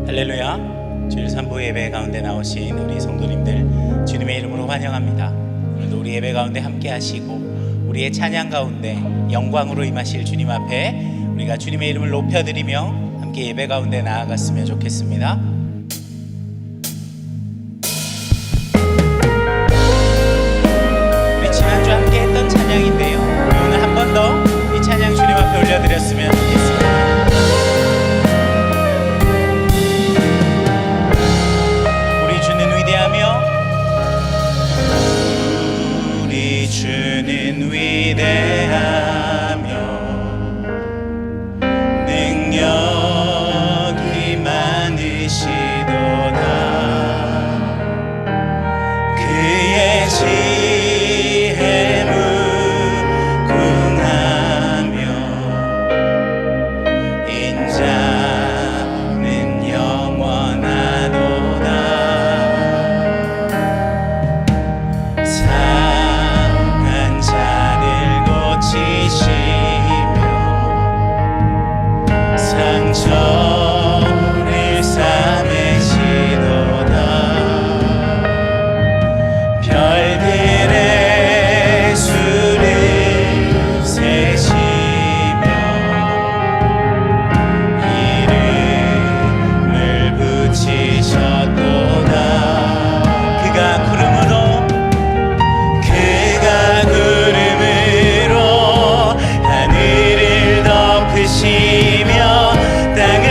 할렐루야. 주일 3부 예배 가운데 나오신 우리 성도님들 주님의 이름으로 환영합니다. 오늘도 우리 예배 가운데 함께 하시고 우리의 찬양 가운데 영광으로 임하실 주님 앞에 우리가 주님의 이름을 높여드리며 함께 예배 가운데 나아갔으면 좋겠습니다. 우리 지난주 함께 했던 찬양인데요, 우리 오늘 한 번 더 이 찬양 주님 앞에 올려드렸으면 좋겠습니다. 주는 위대하며 능력이 많으시도다. 그의 지혜 무궁하며 인자는 영원하도다. 상처를 싸매시도다. 별들의 수를 세시며 이름을 붙이셨도다. 그가 구름으로 하늘을 덮으시며 땅을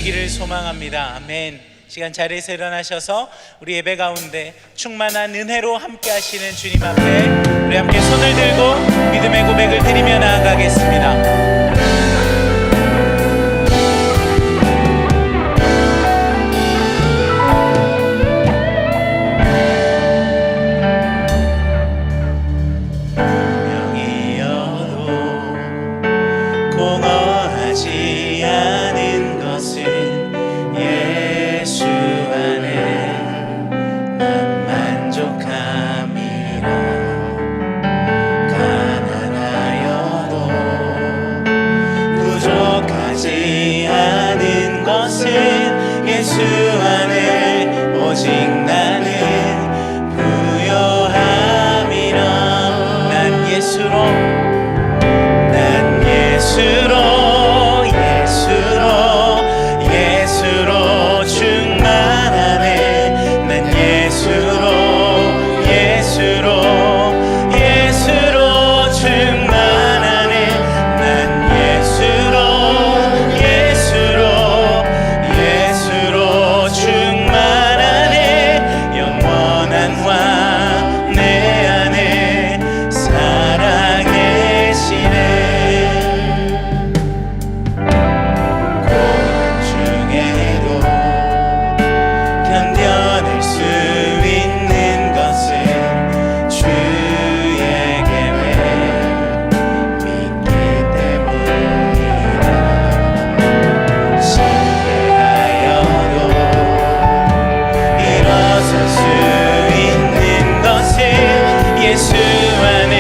주시기를 소망합니다. 아멘. 시간 자리에서 일어나셔서 우리 예배 가운데 충만한 은혜로 함께 하시는 주님 앞에 우리 함께 손을 들고 믿음의 고백을 드리며 나아가겠습니다. 공허하지 않은 것은 예수 안에 난 만족함이라. 가난하여도 부족하지 않은 것은 예수 안에 오직 나는 부요함이라. 난 예수로 예수로 충만하네. 난 예수로 충만하네. 난 예수로 충만하네. 영원한 왕 내 안에 살아계시네. 견뎌낼 수 있는 것은 주의 계획 믿기 때문이라. 실패하여도 일어설 수 있는 것은 예수 안에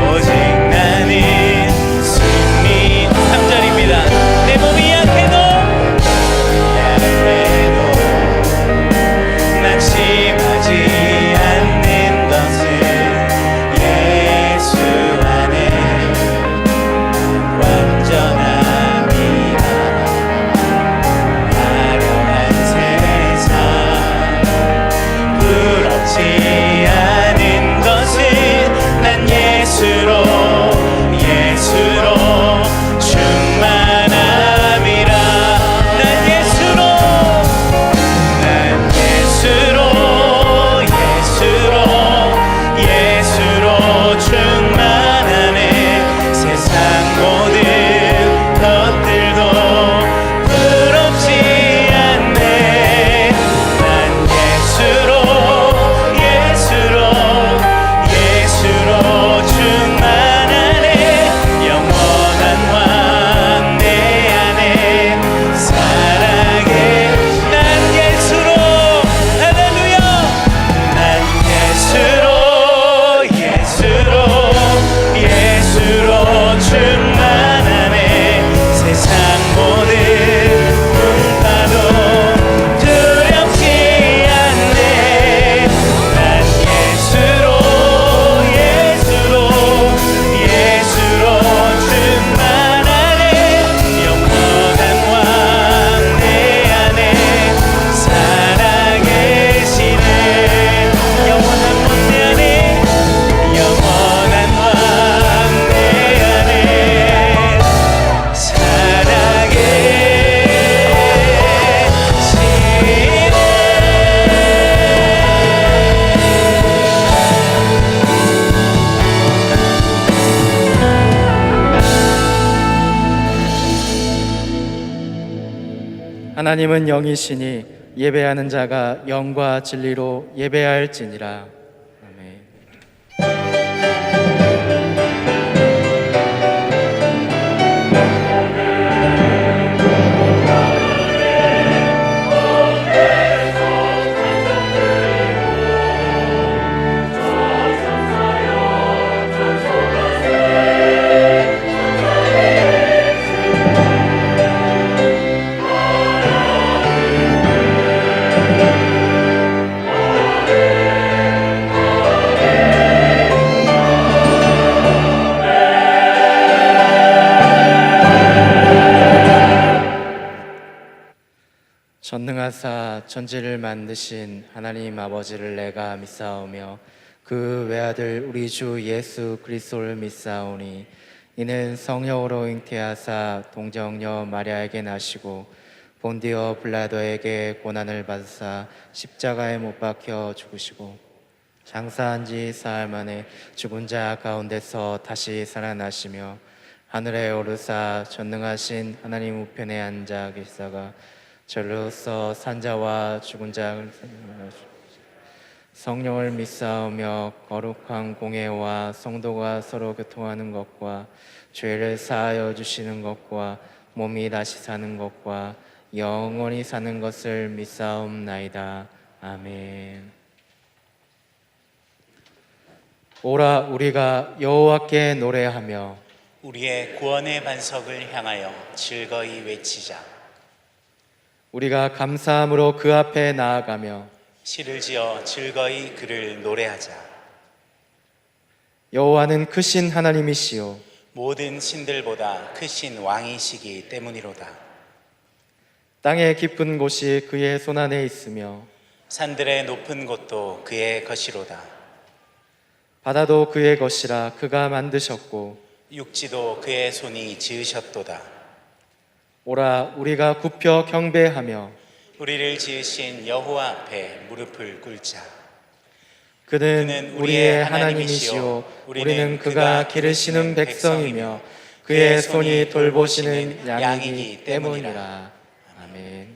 오직 나는 승리. 3절입니다. 내 몸이 약해도 낙심하지 않는 것은 예수 안에 완전함이라. 화려한 세상 부럽지 않은 것은 난 예수로 충만함이라. 난 예수로 충만하네. 세상 모든 것들도 부럽지 않네. 난 예수로 충만하네. 영원한 왕 내 안에 살아계. 난 예수로 할렐루야. 난 예수로 충만하네. 세상 모든 풍파도 두렵지 않네. 난 예수로 충만하네. 영원한 왕 내 안에 살아계시네. 영원한 왕 내 안에 하나님은 영이시니 예배하는 자가 영과 진리로 예배할지니라. 아멘. 전능하사 천지를 만드신 하나님 아버지를 내가 믿사오며 그 외아들 우리 주 예수 그리스도를 믿사오니 이는 성령으로 잉태하사 동정녀 마리아에게 나시고 본디오 빌라도에게 고난을 받으사 십자가에 못 박혀 죽으시고 장사한 지 사흘 만에 죽은 자 가운데서 다시 살아나시며 하늘에 오르사 전능하신 하나님 우편에 앉아 계시다가 저로서 산자와 죽은 자를 성령을 믿사오며 거룩한 공예와 성도가 서로 교통하는 것과 죄를 사하여 주시는 것과 몸이 다시 사는 것과 영원히 사는 것을 믿사옵나이다. 아멘. 오라 우리가 여호와께 노래하며 우리의 구원의 반석을 향하여 즐거이 외치자. 우리가 감사함으로 그 앞에 나아가며 시를 지어 즐거이 그를 노래하자. 여호와는 크신 하나님이시요 모든 신들보다 크신 왕이시기 때문이로다. 땅의 깊은 곳이 그의 손안에 있으며 산들의 높은 곳도 그의 것이로다. 바다도 그의 것이라 그가 만드셨고 육지도 그의 손이 지으셨도다. 오라 우리가 굽혀 경배하며 우리를 지으신 여호와 앞에 무릎을 꿇자. 그는 우리의 하나님이시요 우리는 그가 기르시는 백성이며 그의 손이 돌보시는 양이기 때문이라. 아멘.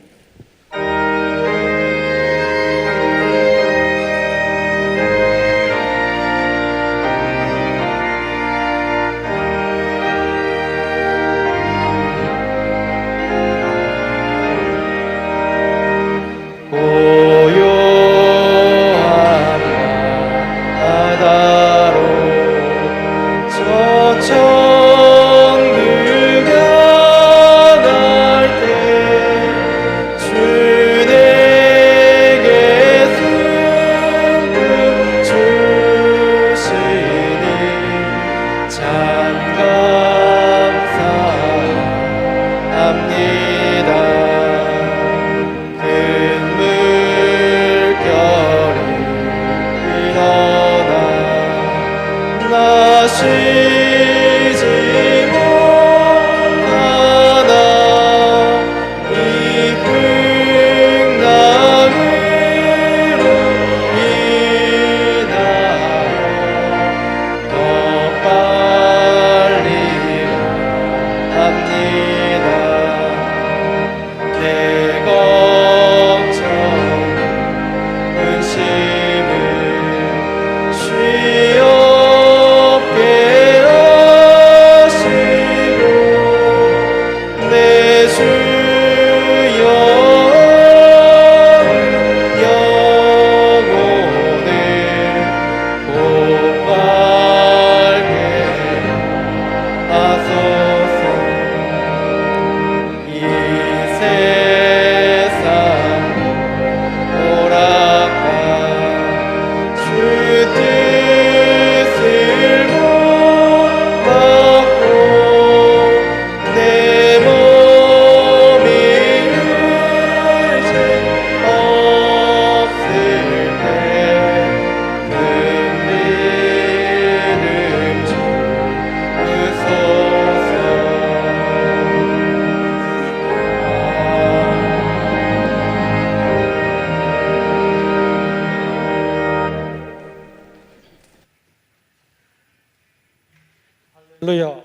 할렐루야,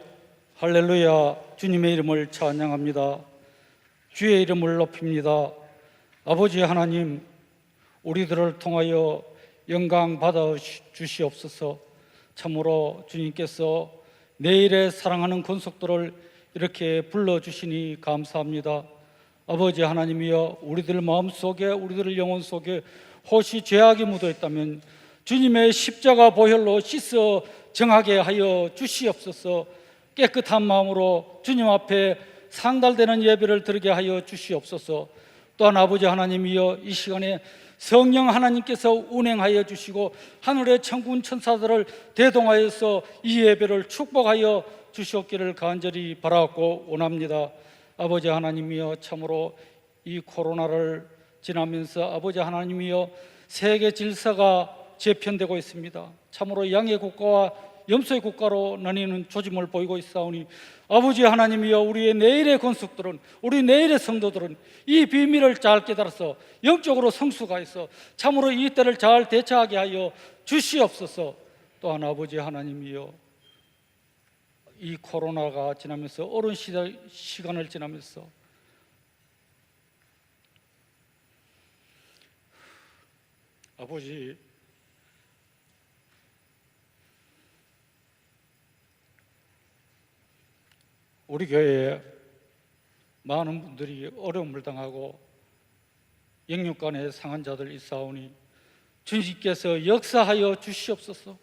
할렐루야. 주님의 이름을 찬양합니다. 주의 이름을 높입니다. 아버지 하나님, 우리들을 통하여 영광 받아 주시옵소서. 참으로 주님께서 내일의 사랑하는 권속들을 이렇게 불러주시니 감사합니다. 아버지 하나님이여, 우리들 마음속에, 우리들 영혼 속에 혹시 죄악이 묻어있다면 주님의 십자가 보혈로 씻어 정하게 하여 주시옵소서. 깨끗한 마음으로 주님 앞에 상달되는 예배를 드리게 하여 주시옵소서. 또한 아버지 하나님이여, 이 시간에 성령 하나님께서 운행하여 주시고 하늘의 천군 천사들을 대동하여서 이 예배를 축복하여 주시옵기를 간절히 바라고 원합니다. 아버지 하나님이여, 참으로 이 코로나를 지나면서 아버지 하나님이여, 세계 질서가 재편되고 있습니다. 참으로 양의 국가와 염소의 국가로 나뉘는 조짐을 보이고 있사오니 아버지 하나님이여, 우리의 내일의 건축들은, 우리 내일의 성도들은 이 비밀을 잘 깨달아서 영적으로 성숙하여서 참으로 이 때를 잘 대처하게 하여 주시옵소서. 또한 아버지 하나님이여, 이 코로나가 지나면서 오랜 시간을 지나면서 아버지, 우리 교회에 많은 분들이 어려움을 당하고 영육간에 상한 자들 있사오니 주님께서 역사하여 주시옵소서.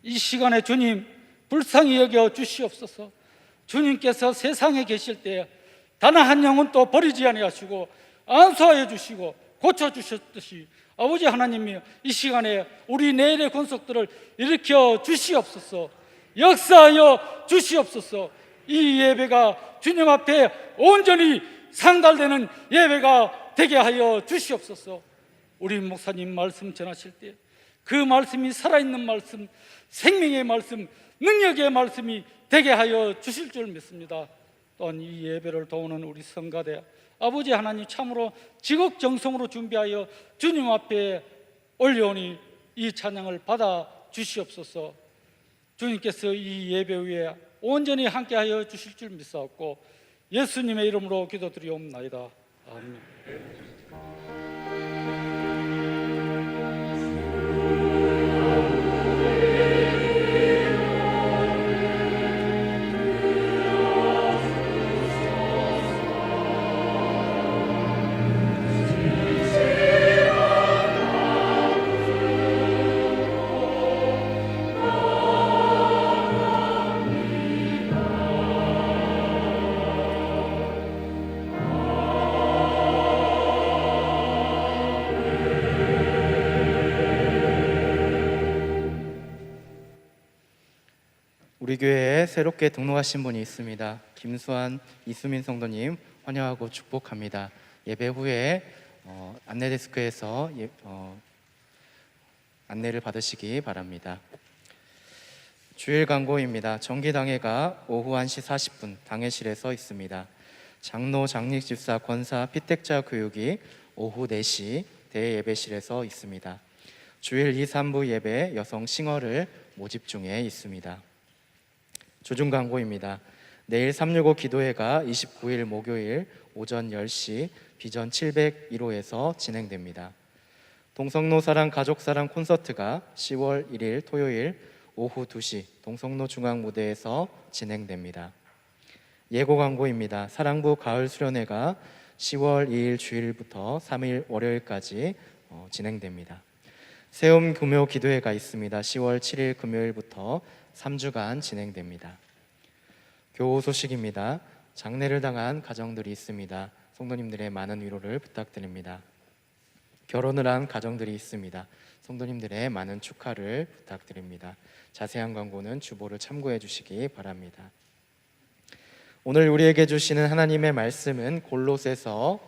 이 시간에 주님 불쌍히 여겨 주시옵소서. 주님께서 세상에 계실 때 단 한 영혼도 버리지 아니하시고 안수하여 주시고 고쳐주셨듯이 아버지 하나님이 이 시간에 우리 내일의 권속들을 일으켜 주시옵소서. 역사하여 주시옵소서. 이 예배가 주님 앞에 온전히 상달되는 예배가 되게 하여 주시옵소서. 우리 목사님 말씀 전하실 때 그 말씀이 살아있는 말씀, 생명의 말씀, 능력의 말씀이 되게 하여 주실 줄 믿습니다. 또한 이 예배를 도우는 우리 성가대 아버지 하나님, 참으로 지극정성으로 준비하여 주님 앞에 올려오니 이 찬양을 받아 주시옵소서. 주님께서 이 예배 위에 온전히 함께하여 주실 줄 믿사옵고 예수님의 이름으로 기도드리옵나이다. 아멘. 우리 교회에 새롭게 등록하신 분이 있습니다. 김수환, 이수민 성도님 환영하고 축복합니다. 예배 후에 안내 데스크에서 안내를 받으시기 바랍니다. 주일 광고입니다. 정기당회가 오후 1시 40분 당회실에서 있습니다. 장로, 장립집사, 권사, 피택자 교육이 오후 4시 대예배실에서 있습니다. 주일 2, 3부 예배 여성 싱어를 모집 중에 있습니다. 조중 광고입니다. 내일 365 기도회가 29일 목요일 오전 10시 비전 701호에서 진행됩니다. 동성로 사랑 가족 사랑 콘서트가 10월 1일 토요일 오후 2시 동성로 중앙무대에서 진행됩니다. 예고 광고입니다. 사랑부 가을 수련회가 10월 2일 주일부터 3일 월요일까지 진행됩니다. 세움 금요 기도회가 있습니다. 10월 7일 금요일부터 3주간 진행됩니다. 교우 소식입니다. 장례를 당한 가정들이 있습니다. 성도님들의 많은 위로를 부탁드립니다. 결혼을 한 가정들이 있습니다. 성도님들의 많은 축하를 부탁드립니다. 자세한 광고는 주보를 참고해 주시기 바랍니다. 오늘 우리에게 주시는 하나님의 말씀은 골로새서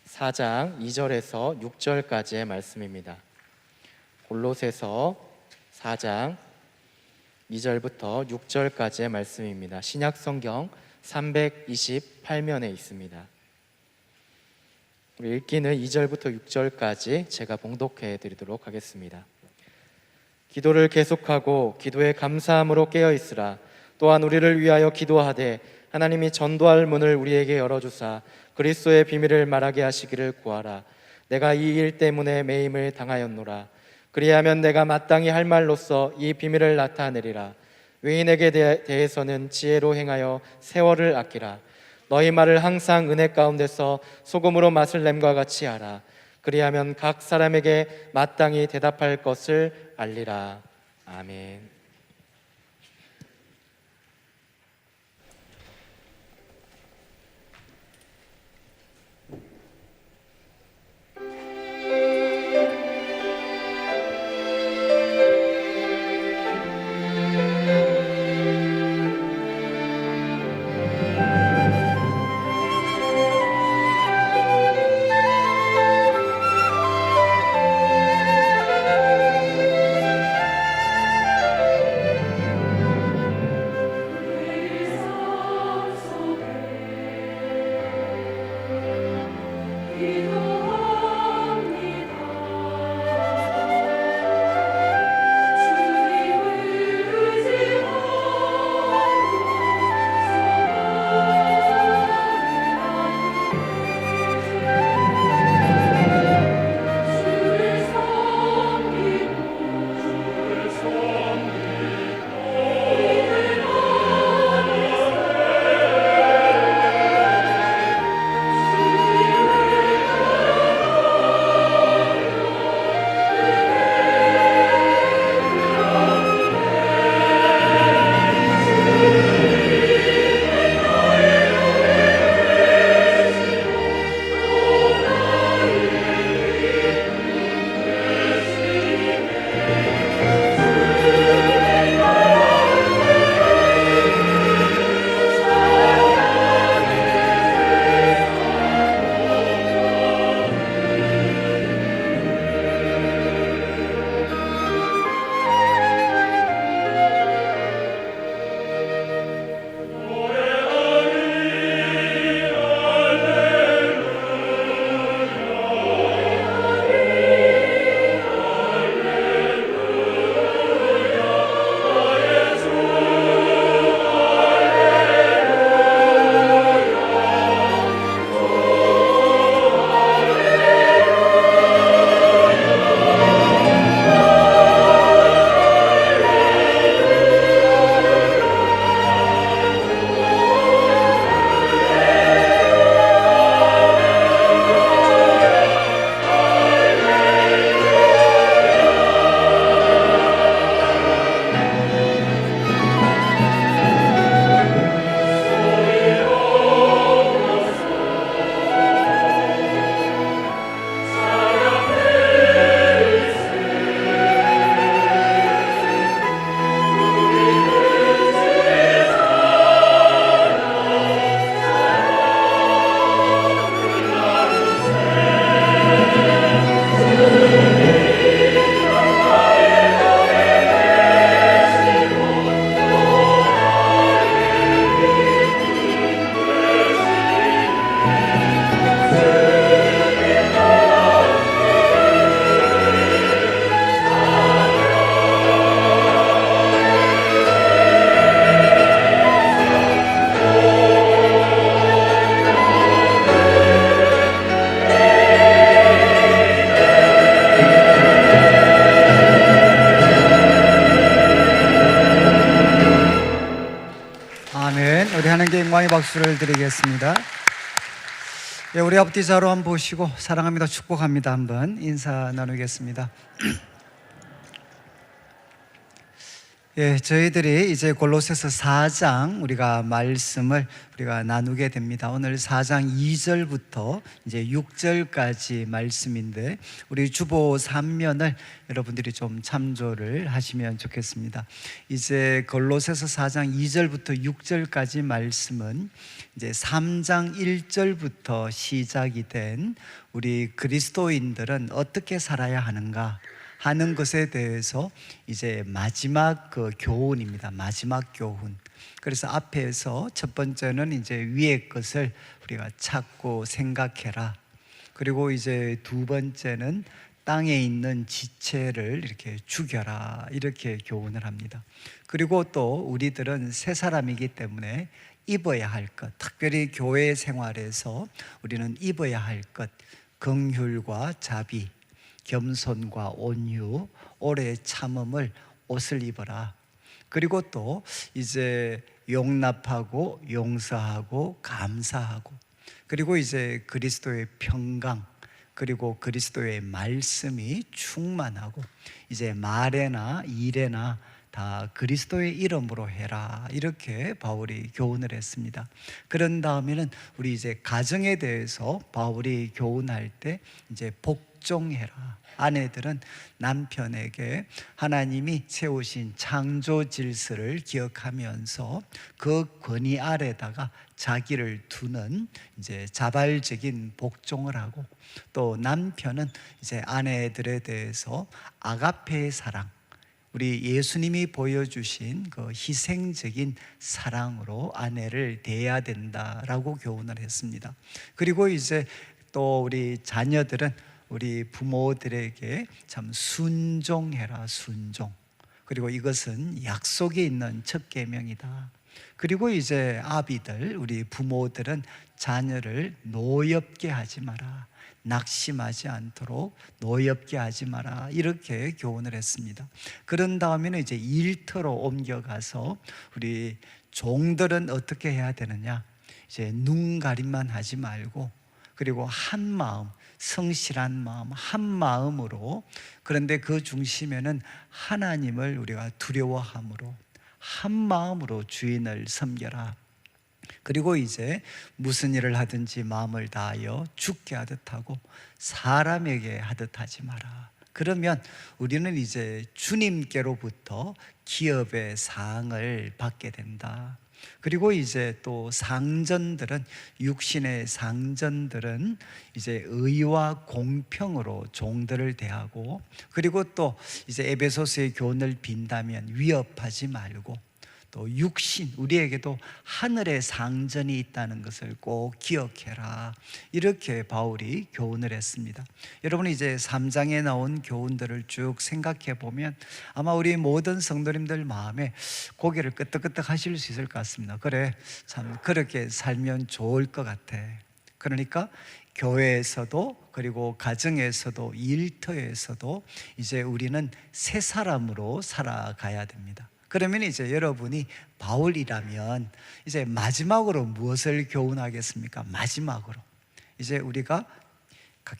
4장 2절에서 6절까지의 말씀입니다. 골로새서 4장 2절부터 6절까지의 말씀입니다. 신약 성경 328면에 있습니다. 우리 읽기는 2절부터 6절까지 제가 봉독해 드리도록 하겠습니다. 기도를 계속하고 기도에 감사함으로 깨어 있으라. 또한 우리를 위하여 기도하되 하나님이 전도할 문을 우리에게 열어주사 그리스도의 비밀을 말하게 하시기를 구하라. 내가 이 일 때문에 매임을 당하였노라. 그리하면 내가 마땅히 할 말로써 이 비밀을 나타내리라. 외인에게 대해서는 지혜로 행하여 세월을 아끼라. 너희 말을 항상 은혜 가운데서 소금으로 맛을 냄과 같이 하라. 그리하면 각 사람에게 마땅히 대답할 것을 알리라. 아멘. 많이 박수를 드리겠습니다. 예, 우리 앞뒤 자로 한번 보시고 사랑합니다, 축복합니다 한번 인사 나누겠습니다. 예, 저희들이 이제 골로새서 4장 우리가 말씀을 우리가 나누게 됩니다. 오늘 4장 2절부터 이제 6절까지 말씀인데 우리 주보 3면을 여러분들이 좀 참조를 하시면 좋겠습니다. 이제 골로새서 4장 2절부터 6절까지 말씀은 이제 3장 1절부터 시작이 된 우리 그리스도인들은 어떻게 살아야 하는가 하는 것에 대해서 이제 마지막 그 교훈입니다. 마지막 교훈. 그래서 앞에서 첫 번째는 이제 위의 것을 우리가 찾고 생각해라. 그리고 이제 두 번째는 땅에 있는 지체를 이렇게 죽여라. 이렇게 교훈을 합니다. 그리고 또 우리들은 새 사람이기 때문에 입어야 할 것, 특별히 교회 생활에서 우리는 입어야 할 것, 긍휼과 자비, 겸손과 온유, 오래 참음을 옷을 입어라. 그리고 또 이제 용납하고 용서하고 감사하고, 그리고 이제 그리스도의 평강, 그리고 그리스도의 말씀이 충만하고, 이제 말에나 일에나 다 그리스도의 이름으로 해라. 이렇게 바울이 교훈을 했습니다. 그런 다음에는 우리 이제 가정에 대해서 바울이 교훈할 때 이제 복종해라. 아내들은 남편에게 하나님이 세우신 창조 질서를 기억하면서 그 권위 아래다가 자기를 두는 이제 자발적인 복종을 하고, 또 남편은 이제 아내들에 대해서 아가페의 사랑, 우리 예수님이 보여주신 그 희생적인 사랑으로 아내를 대해야 된다라고 교훈을 했습니다. 그리고 이제 또 우리 자녀들은 우리 부모들에게 참 순종해라. 순종. 그리고 이것은 약속이 있는 첫 계명이다. 그리고 이제 아비들, 우리 부모들은 자녀를 노엽게 하지 마라. 낙심하지 않도록 노엽게 하지 마라. 이렇게 교훈을 했습니다. 그런 다음에는 이제 일터로 옮겨가서 우리 종들은 어떻게 해야 되느냐, 이제 눈 가림만 하지 말고, 그리고 한 마음, 성실한 마음, 한 마음으로, 그런데 그 중심에는 하나님을 우리가 두려워함으로 한 마음으로 주인을 섬겨라. 그리고 이제 무슨 일을 하든지 마음을 다하여 주께 하듯 하고 사람에게 하듯 하지 마라. 그러면 우리는 이제 주님께로부터 기업의 사항을 받게 된다. 그리고 이제 또 상전들은, 육신의 상전들은 이제 의와 공평으로 종들을 대하고, 그리고 또 이제 에베소서의 교훈을 빈다면 위협하지 말고, 또 육신, 우리에게도 하늘의 상전이 있다는 것을 꼭 기억해라. 이렇게 바울이 교훈을 했습니다. 여러분 이제 3장에 나온 교훈들을 쭉 생각해 보면 아마 우리 모든 성도님들 마음에 고개를 끄덕끄덕 하실 수 있을 것 같습니다. 그래, 참 그렇게 살면 좋을 것 같아. 그러니까 교회에서도, 그리고 가정에서도, 일터에서도 이제 우리는 새 사람으로 살아가야 됩니다. 그러면 이제 여러분이 바울이라면 이제 마지막으로 무엇을 교훈하겠습니까? 마지막으로 이제 우리가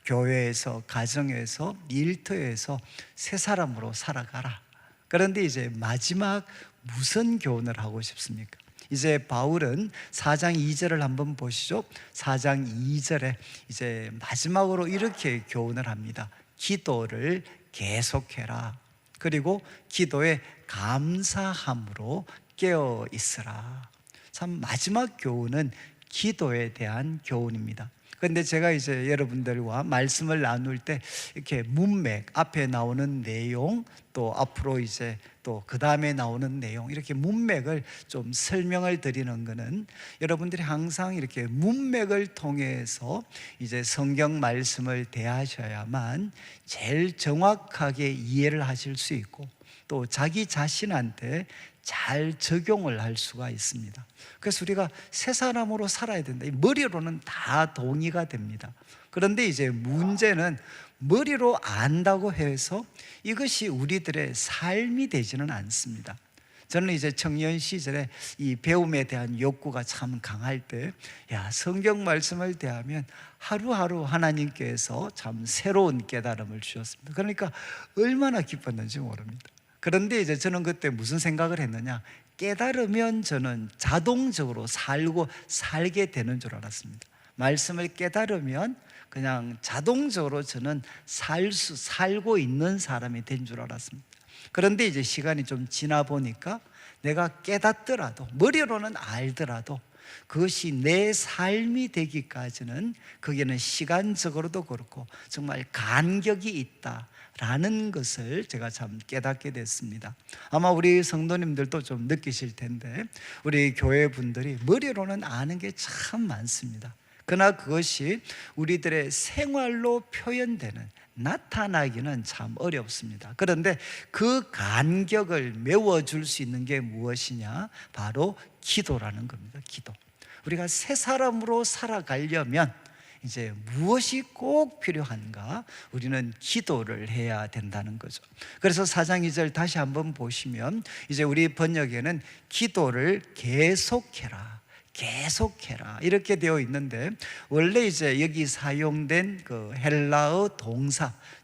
교회에서, 가정에서, 일터에서 새 사람으로 살아가라. 그런데 이제 마지막 무슨 교훈을 하고 싶습니까? 이제 바울은 4장 2절을 한번 보시죠. 4장 2절에 이제 마지막으로 이렇게 교훈을 합니다. 기도를 계속해라. 그리고 기도에 감사함으로 깨어 있으라. 참 마지막 교훈은 기도에 대한 교훈입니다. 그런데 제가 이제 여러분들과 말씀을 나눌 때 이렇게 문맥, 앞에 나오는 내용, 또 앞으로 이제 또 그 다음에 나오는 내용, 이렇게 문맥을 좀 설명을 드리는 것은 여러분들이 항상 이렇게 문맥을 통해서 이제 성경 말씀을 대하셔야만 제일 정확하게 이해를 하실 수 있고, 또 자기 자신한테 잘 적용을 할 수가 있습니다. 그래서 우리가 새 사람으로 살아야 된다. 머리로는 다 동의가 됩니다. 그런데 이제 문제는 머리로 안다고 해서 이것이 우리들의 삶이 되지는 않습니다. 저는 이제 청년 시절에 이 배움에 대한 욕구가 참 강할 때, 성경 말씀을 대하면 하루하루 하나님께서 참 새로운 깨달음을 주셨습니다. 그러니까 얼마나 기뻤는지 모릅니다. 그런데 이제 저는 그때 무슨 생각을 했느냐, 깨달으면 저는 자동적으로 살게 되는 줄 알았습니다. 말씀을 깨달으면 그냥 자동적으로 저는 살고 있는 사람이 된 줄 알았습니다. 그런데 이제 시간이 좀 지나 보니까 내가 깨닫더라도, 머리로는 알더라도 그것이 내 삶이 되기까지는 거기는 시간적으로도 그렇고 정말 간격이 있다라는 것을 제가 참 깨닫게 됐습니다. 아마 우리 성도님들도 좀 느끼실 텐데, 우리 교회 분들이 머리로는 아는 게 참 많습니다. 그러나 그것이 우리들의 생활로 표현되는, 나타나기는 참 어렵습니다. 그런데 그 간격을 메워줄 수 있는 게 무엇이냐? 바로 기도라는 겁니다. 기도. 우리가 새 사람으로 살아가려면 이제 무엇이 꼭 필요한가? 우리는 기도를 해야 된다는 거죠. 그래서 4장 2절 다시 한번 보시면 이제 우리 번역에는 기도를 계속해라, 이렇게 되어 있는데, 원래 이제 여기 사용된 그 헬라어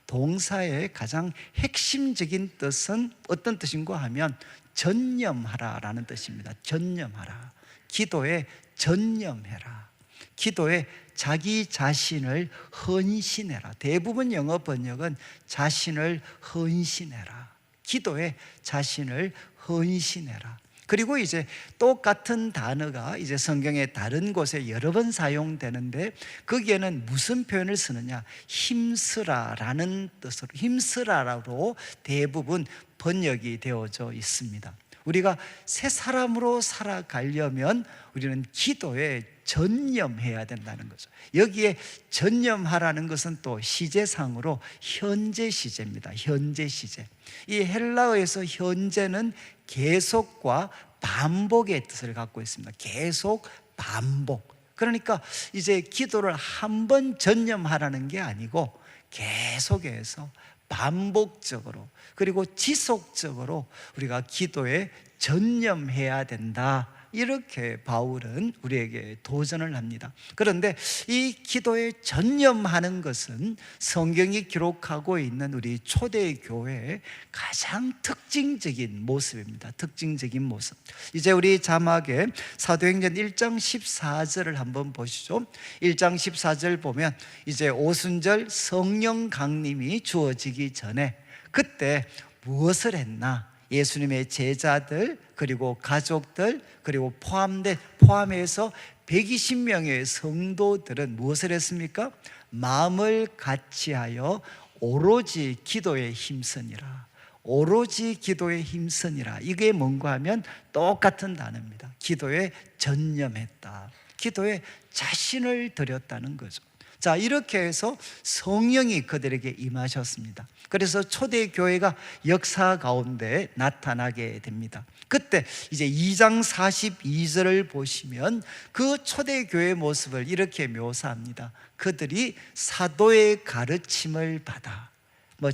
동사의 가장 핵심적인 뜻은 어떤 뜻인가 하면 전념하라라는 뜻입니다. 전념하라. 기도에 전념해라. 기도에 자기 자신을 헌신해라. 대부분 영어 번역은 자신을 헌신해라. 기도에 자신을 헌신해라. 그리고 이제 똑같은 단어가 이제 성경의 다른 곳에 여러 번 사용되는데, 거기에는 무슨 표현을 쓰느냐? 힘쓰라라는 뜻으로, 힘쓰라로 대부분 번역이 되어져 있습니다. 우리가 새 사람으로 살아가려면 우리는 기도에 전념해야 된다는 거죠. 여기에 전념하라는 것은 또 시제상으로 현재 시제입니다. 현재 시제. 이 헬라어에서 현재는 계속과 반복의 뜻을 갖고 있습니다. 계속, 반복. 그러니까 이제 기도를 한 번 전념하라는 게 아니고 계속해서 반복적으로, 그리고 지속적으로 우리가 기도에 전념해야 된다, 이렇게 바울은 우리에게 도전을 합니다. 그런데 이 기도에 전념하는 것은 성경이 기록하고 있는 우리 초대교회의 가장 특징적인 모습입니다. 특징적인 모습. 이제 우리 자막에 사도행전 1장 14절을 한번 보시죠. 1장 14절 보면 이제 오순절 성령 강림이 주어지기 전에 그때 무엇을 했나? 예수님의 제자들, 그리고 가족들, 그리고 포함해서 120명의 성도들은 무엇을 했습니까? 마음을 같이하여 오로지 기도에 힘쓰니라. 오로지 기도에 힘쓰니라. 이게 뭔가 하면 똑같은 단어입니다. 기도에 전념했다. 기도에 자신을 드렸다는 거죠. 자, 이렇게 해서 성령이 그들에게 임하셨습니다. 그래서 초대교회가 역사 가운데 나타나게 됩니다. 그때 이제 2장 42절을 보시면 그 초대교회의 모습을 이렇게 묘사합니다. 그들이 사도의 가르침을 받아,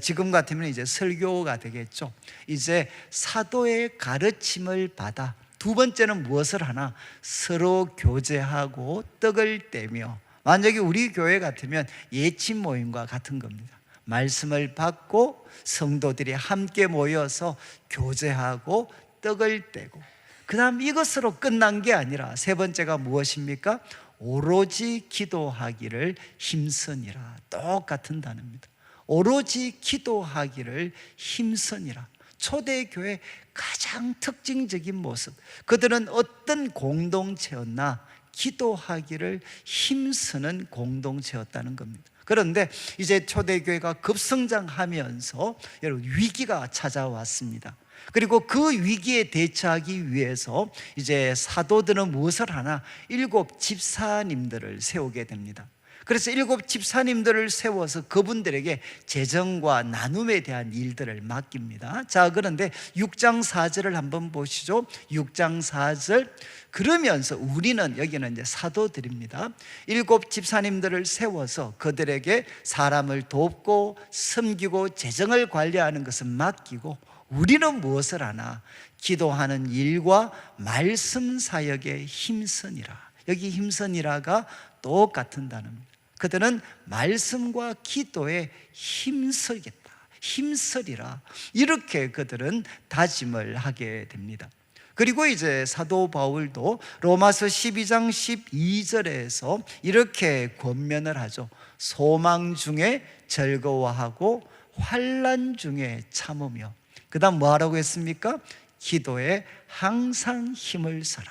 지금 같으면 이제 설교가 되겠죠. 이제 사도의 가르침을 받아, 두 번째는 무엇을 하나? 서로 교제하고 떡을 떼며, 만약에 우리 교회 같으면 예침 모임과 같은 겁니다. 말씀을 받고 성도들이 함께 모여서 교제하고 떡을 떼고, 그 다음 이것으로 끝난 게 아니라 세 번째가 무엇입니까? 오로지 기도하기를 힘쓰니라. 똑같은 단어입니다. 오로지 기도하기를 힘쓰니라. 초대교회 가장 특징적인 모습, 그들은 어떤 공동체였나? 기도하기를 힘쓰는 공동체였다는 겁니다. 그런데 이제 초대교회가 급성장하면서 여러분 위기가 찾아왔습니다. 그리고 그 위기에 대처하기 위해서 이제 사도들은 무엇을 하나? 7 집사님들을 세우게 됩니다. 그래서 7 집사님들을 세워서 그분들에게 재정과 나눔에 대한 일들을 맡깁니다. 자, 그런데 6장 4절을 한번 보시죠. 6장 4절. 그러면서 우리는, 여기는 이제 사도들입니다. 7 집사님들을 세워서 그들에게 사람을 돕고 섬기고 재정을 관리하는 것은 맡기고, 우리는 무엇을 하나? 기도하는 일과 말씀 사역에 힘쓰니라. 여기 힘쓰니라가 똑같은 단어입니다. 그들은 말씀과 기도에 힘쓰겠다, 힘쓰리라, 이렇게 그들은 다짐을 하게 됩니다. 그리고 이제 사도 바울도 로마서 12장 12절에서 이렇게 권면을 하죠. 소망 중에 즐거워하고 환난 중에 참으며, 그 다음 뭐 하라고 했습니까? 기도에 항상 힘을 써라.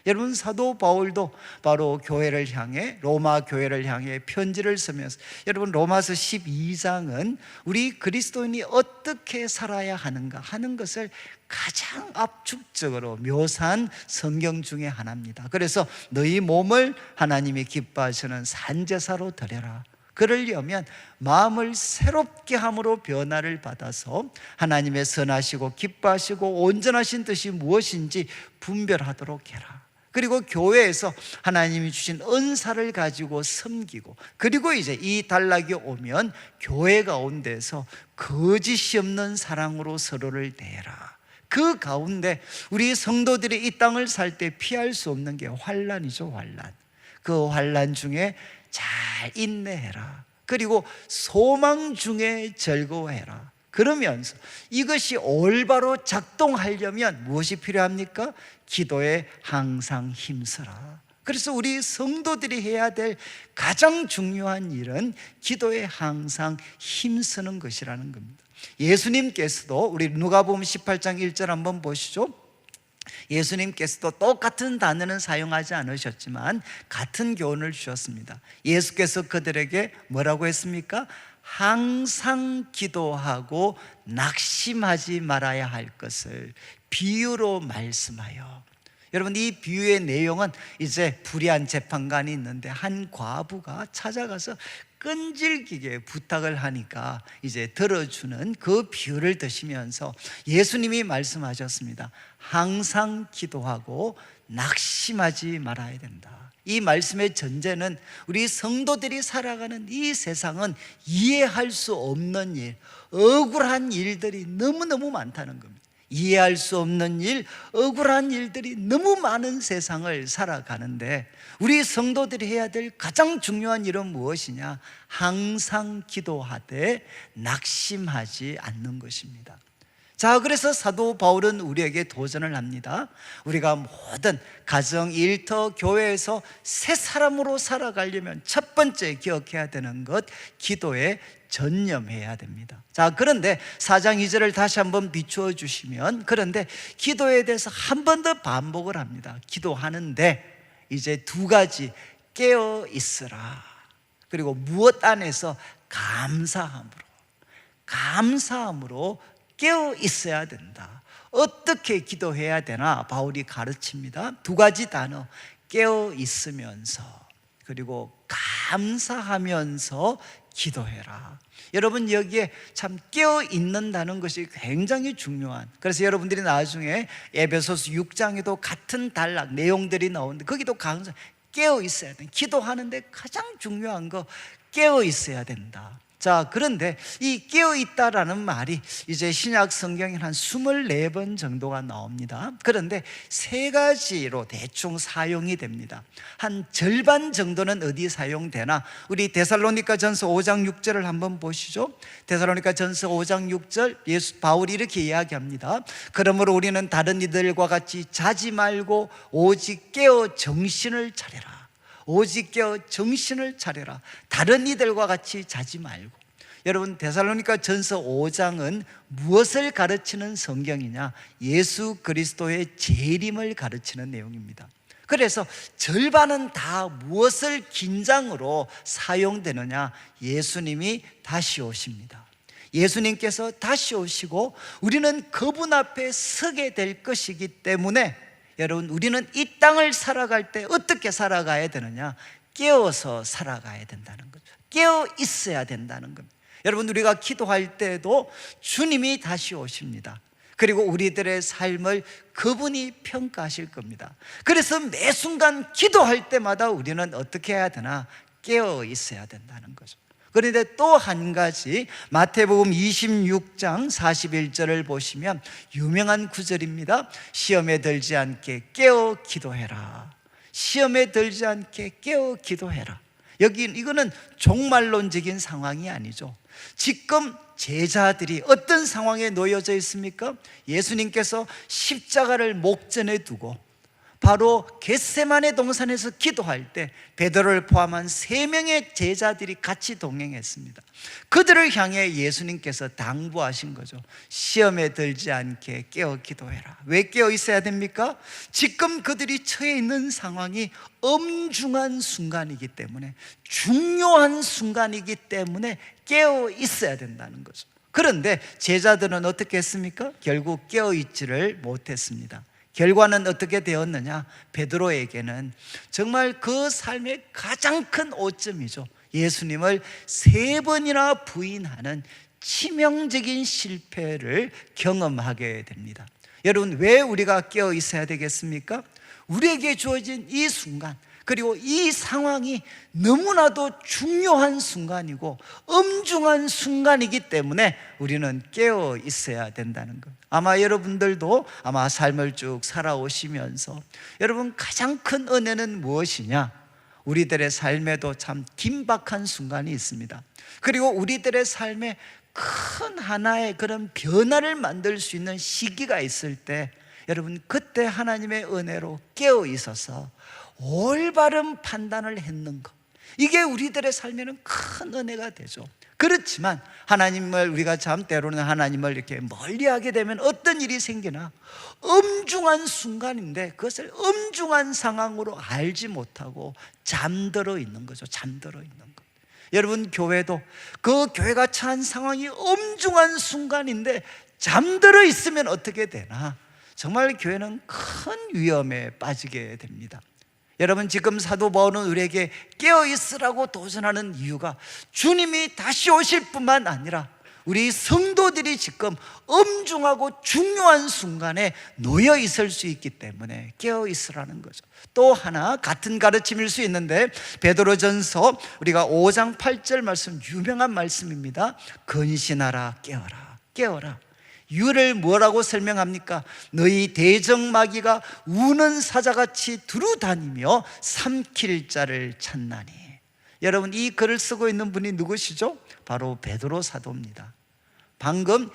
여러분, 사도 바울도 바로 교회를 향해, 로마 교회를 향해 편지를 쓰면서, 여러분 로마서 12장은 우리 그리스도인이 어떻게 살아야 하는가 하는 것을 가장 압축적으로 묘사한 성경 중에 하나입니다. 그래서 너희 몸을 하나님이 기뻐하시는 산제사로 드려라. 그러려면 마음을 새롭게 함으로 변화를 받아서 하나님의 선하시고 기뻐하시고 온전하신 뜻이 무엇인지 분별하도록 해라. 그리고 교회에서 하나님이 주신 은사를 가지고 섬기고, 그리고 이제 이 단락이 오면 교회 가운데서 거짓이 없는 사랑으로 서로를 대해라. 그 가운데 우리 성도들이 이 땅을 살 때 피할 수 없는 게 환난이죠. 환난. 그 환난 중에 잘 인내해라. 그리고 소망 중에 즐거워해라. 그러면서 이것이 올바로 작동하려면 무엇이 필요합니까? 기도에 항상 힘쓰라. 그래서 우리 성도들이 해야 될 가장 중요한 일은 기도에 항상 힘쓰는 것이라는 겁니다. 예수님께서도, 우리 누가복음 18장 1절 한번 보시죠. 예수님께서도 똑같은 단어는 사용하지 않으셨지만 같은 교훈을 주셨습니다. 예수께서 그들에게 뭐라고 했습니까? 항상 기도하고 낙심하지 말아야 할 것을 비유로 말씀하여. 여러분, 이 비유의 내용은 이제 불의한 재판관이 있는데 한 과부가 찾아가서 끈질기게 부탁을 하니까 이제 들어주는 그 비유를 드시면서 예수님이 말씀하셨습니다. 항상 기도하고 낙심하지 말아야 된다. 이 말씀의 전제는 우리 성도들이 살아가는 이 세상은 이해할 수 없는 일, 억울한 일들이 너무너무 많다는 겁니다. 이해할 수 없는 일, 억울한 일들이 너무 많은 세상을 살아가는데 우리 성도들이 해야 될 가장 중요한 일은 무엇이냐? 항상 기도하되 낙심하지 않는 것입니다. 자, 그래서 사도 바울은 우리에게 도전을 합니다. 우리가 모든 가정, 일터, 교회에서 새 사람으로 살아가려면 첫 번째 기억해야 되는 것, 기도에 전념해야 됩니다. 자, 그런데 4장 2절을 다시 한번 비추어 주시면, 그런데 기도에 대해서 한 번 더 반복을 합니다. 기도하는데 이제 두 가지, 깨어 있으라, 그리고 무엇 안에서 감사함으로 깨어 있어야 된다. 어떻게 기도해야 되나 바울이 가르칩니다. 두 가지 단어, 깨어 있으면서 그리고 감사하면서 기도해라. 여러분, 여기에 참 깨어 있는다는 것이 굉장히 중요한, 그래서 여러분들이 나중에 에베소서 6장에도 같은 단락 내용들이 나오는데 거기도 강조, 깨어 있어야 돼. 기도하는데 가장 중요한 거 깨어 있어야 된다. 자, 그런데 이 깨어있다라는 말이 이제 신약 성경에 한 24번 정도가 나옵니다. 그런데 세 가지로 대충 사용이 됩니다. 한 절반 정도는 어디 사용되나? 우리 데살로니가 전서 5장 6절을 한번 보시죠. 데살로니가 전서 5장 6절, 바울이 이렇게 이야기합니다. 그러므로 우리는 다른 이들과 같이 자지 말고 오직 깨어 정신을 차려라. 오직 깨어 정신을 차려라. 다른 이들과 같이 자지 말고. 여러분, 데살로니가 전서 5장은 무엇을 가르치는 성경이냐? 예수 그리스도의 재림을 가르치는 내용입니다. 그래서 절반은 다 무엇을 긴장으로 사용되느냐? 예수님이 다시 오십니다. 예수님께서 다시 오시고 우리는 그분 앞에 서게 될 것이기 때문에, 여러분, 우리는 이 땅을 살아갈 때 어떻게 살아가야 되느냐? 깨어서 살아가야 된다는 거죠. 깨어 있어야 된다는 겁니다. 여러분, 우리가 기도할 때도 주님이 다시 오십니다. 그리고 우리들의 삶을 그분이 평가하실 겁니다. 그래서 매 순간 기도할 때마다 우리는 어떻게 해야 되나? 깨어 있어야 된다는 거죠. 그런데 또 한 가지 마태복음 26장 41절을 보시면 유명한 구절입니다. 시험에 들지 않게 깨어 기도해라. 시험에 들지 않게 깨어 기도해라. 여기 이거는 종말론적인 상황이 아니죠. 지금 제자들이 어떤 상황에 놓여져 있습니까? 예수님께서 십자가를 목전에 두고 바로 겟세마네 동산에서 기도할 때 베드로를 포함한 3명의 제자들이 같이 동행했습니다. 그들을 향해 예수님께서 당부하신 거죠. 시험에 들지 않게 깨어 기도해라. 왜 깨어 있어야 됩니까? 지금 그들이 처해 있는 상황이 엄중한 순간이기 때문에, 중요한 순간이기 때문에 깨어 있어야 된다는 거죠. 그런데 제자들은 어떻게 했습니까? 결국 깨어 있지를 못했습니다. 결과는 어떻게 되었느냐? 베드로에게는 정말 그 삶의 가장 큰 오점이죠. 예수님을 3번이나 부인하는 치명적인 실패를 경험하게 됩니다. 여러분, 왜 우리가 깨어 있어야 되겠습니까? 우리에게 주어진 이 순간, 그리고 이 상황이 너무나도 중요한 순간이고 엄중한 순간이기 때문에 우리는 깨어 있어야 된다는 것. 아마 여러분들도 아마 삶을 쭉 살아오시면서 여러분 가장 큰 은혜는 무엇이냐? 우리들의 삶에도 참 긴박한 순간이 있습니다. 그리고 우리들의 삶에 큰 하나의 그런 변화를 만들 수 있는 시기가 있을 때 여러분, 그때 하나님의 은혜로 깨어 있어서 올바른 판단을 했는 것, 이게 우리들의 삶에는 큰 은혜가 되죠. 그렇지만 하나님을 우리가 참 때로는 하나님을 이렇게 멀리하게 되면 어떤 일이 생기나 엄중한 순간인데 그것을 엄중한 상황으로 알지 못하고 잠들어 있는 거죠. 잠들어 있는 것. 여러분, 교회도 그 교회가 처한 상황이 엄중한 순간인데 잠들어 있으면 어떻게 되나? 정말 교회는 큰 위험에 빠지게 됩니다. 여러분, 지금 사도 바울은 우리에게 깨어있으라고 도전하는 이유가 주님이 다시 오실 뿐만 아니라 우리 성도들이 지금 엄중하고 중요한 순간에 놓여 있을 수 있기 때문에 깨어있으라는 거죠. 또 하나 같은 가르침일 수 있는데 베드로전서 우리가 5장 8절 말씀, 유명한 말씀입니다. 근신하라, 깨어라, 깨어라. 이유를 뭐라고 설명합니까? 너희 대적마귀가 우는 사자같이 두루다니며 삼킬 자를 찾나니. 여러분, 이 글을 쓰고 있는 분이 누구시죠? 바로 베드로 사도입니다. 방금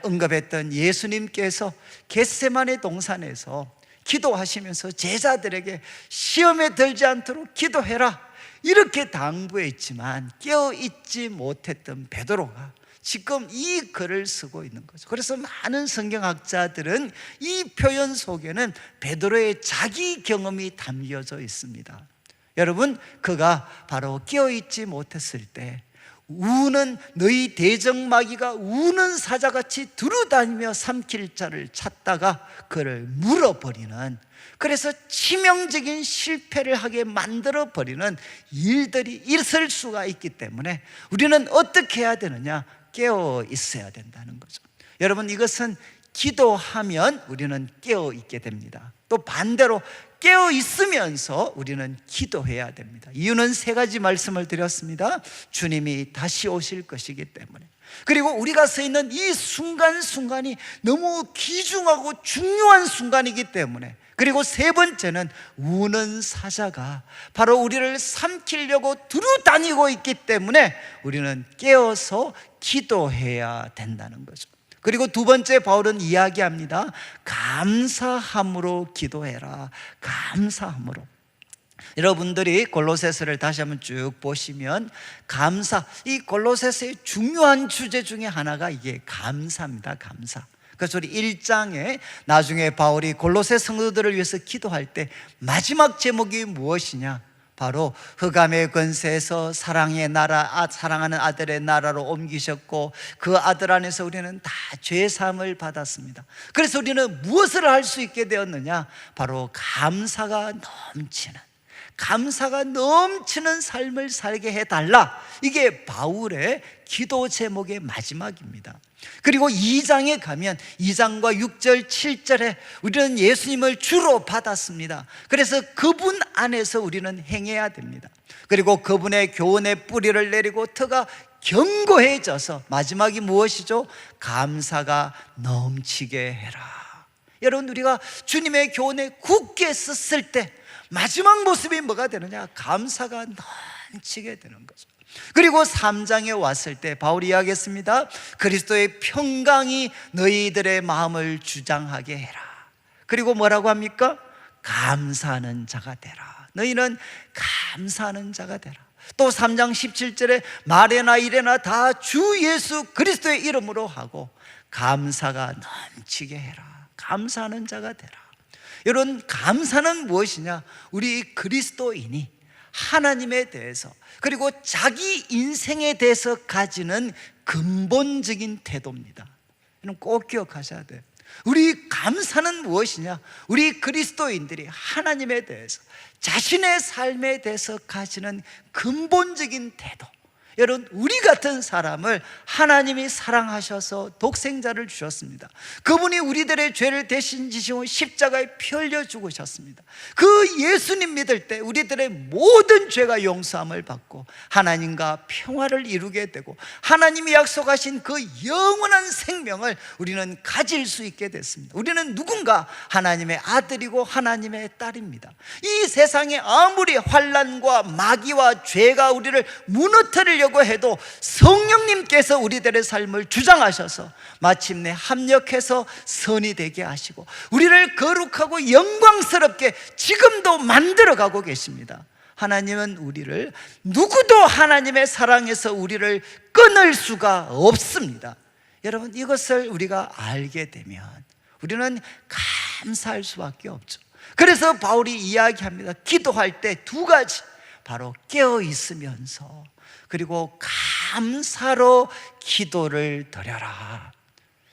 언급했던 예수님께서 겟세마네 동산에서 기도하시면서 제자들에게 시험에 들지 않도록 기도해라 이렇게 당부했지만 깨어있지 못했던 베드로가 지금 이 글을 쓰고 있는 거죠. 그래서 많은 성경학자들은 이 표현 속에는 베드로의 자기 경험이 담겨져 있습니다. 여러분, 그가 바로 깨어있지 못했을 때 우는 너희 대적마귀가 우는 사자같이 두루다니며 삼킬 자를 찾다가 그를 물어버리는, 그래서 치명적인 실패를 하게 만들어버리는 일들이 있을 수가 있기 때문에 우리는 어떻게 해야 되느냐? 깨어 있어야 된다는 거죠. 여러분, 이것은 기도하면 우리는 깨어 있게 됩니다. 또 반대로 깨어 있으면서 우리는 기도해야 됩니다. 이유는 3가지 말씀을 드렸습니다. 주님이 다시 오실 것이기 때문에, 그리고 우리가 서 있는 이 순간순간이 너무 귀중하고 중요한 순간이기 때문에, 그리고 3번째는 우는 사자가 바로 우리를 삼키려고 두루다니고 있기 때문에 우리는 깨어서 기도해야 된다는 거죠. 그리고 2번째 바울은 이야기합니다. 감사함으로 기도해라. 감사함으로. 여러분들이 골로새서를 다시 한번 쭉 보시면 감사, 이 골로새서의 중요한 주제 중에 하나가 이게 감사입니다. 감사. 그래서 우리 1장에 나중에 바울이 골로새 성도들을 위해서 기도할 때 마지막 제목이 무엇이냐? 바로 흑암의 권세에서 사랑의 나라, 사랑하는 아들의 나라로 ом기셨고 그 아들 안에서 우리는 다 죄사함을 받았습니다. 그래서 우리는 무엇을 할 수 있게 되었느냐? 바로 감사가 넘치는 삶을 살게 해달라. 이게 바울의 기도 제목의 마지막입니다. 그리고 2장에 가면 2장과 6절, 7절에 우리는 예수님을 주로 받았습니다. 그래서 그분 안에서 우리는 행해야 됩니다. 그리고 그분의 교훈의 뿌리를 내리고 터가 견고해져서 마지막이 무엇이죠? 감사가 넘치게 해라. 여러분, 우리가 주님의 교훈에 굳게 섰을 때 마지막 모습이 뭐가 되느냐? 감사가 넘치게 되는 거죠. 그리고 3장에 왔을 때 바울이 이야기했습니다. 그리스도의 평강이 너희들의 마음을 주장하게 해라. 그리고 뭐라고 합니까? 감사하는 자가 되라. 너희는 감사하는 자가 되라. 또 3장 17절에 말이나 일이나 다 주 예수 그리스도의 이름으로 하고 감사가 넘치게 해라. 감사하는 자가 되라. 여러분, 감사는 무엇이냐? 우리 그리스도인이 하나님에 대해서 그리고 자기 인생에 대해서 가지는 근본적인 태도입니다. 이건 꼭 기억하셔야 돼요. 우리 감사는 무엇이냐? 우리 그리스도인들이 하나님에 대해서 자신의 삶에 대해서 가지는 근본적인 태도. 여러분, 우리 같은 사람을 하나님이 사랑하셔서 독생자를 주셨습니다. 그분이 우리들의 죄를 대신 지시고 십자가에 피 흘려 죽으셨습니다. 그 예수님 믿을 때 우리들의 모든 죄가 용서함을 받고 하나님과 평화를 이루게 되고 하나님이 약속하신 그 영원한 생명을 우리는 가질 수 있게 됐습니다. 우리는 누군가 하나님의 아들이고 하나님의 딸입니다. 이 세상에 아무리 환난과 마귀와 죄가 우리를 무너뜨리려고 해도 성령님께서 우리들의 삶을 주장하셔서 마침내 합력해서 선이 되게 하시고 우리를 거룩하고 영광스럽게 지금도 만들어가고 계십니다. 하나님은 우리를 누구도 하나님의 사랑에서 우리를 끊을 수가 없습니다. 여러분, 이것을 우리가 알게 되면 우리는 감사할 수밖에 없죠. 그래서 바울이 이야기합니다. 기도할 때 두 가지, 바로 깨어 있으면서 그리고 감사로 기도를 드려라.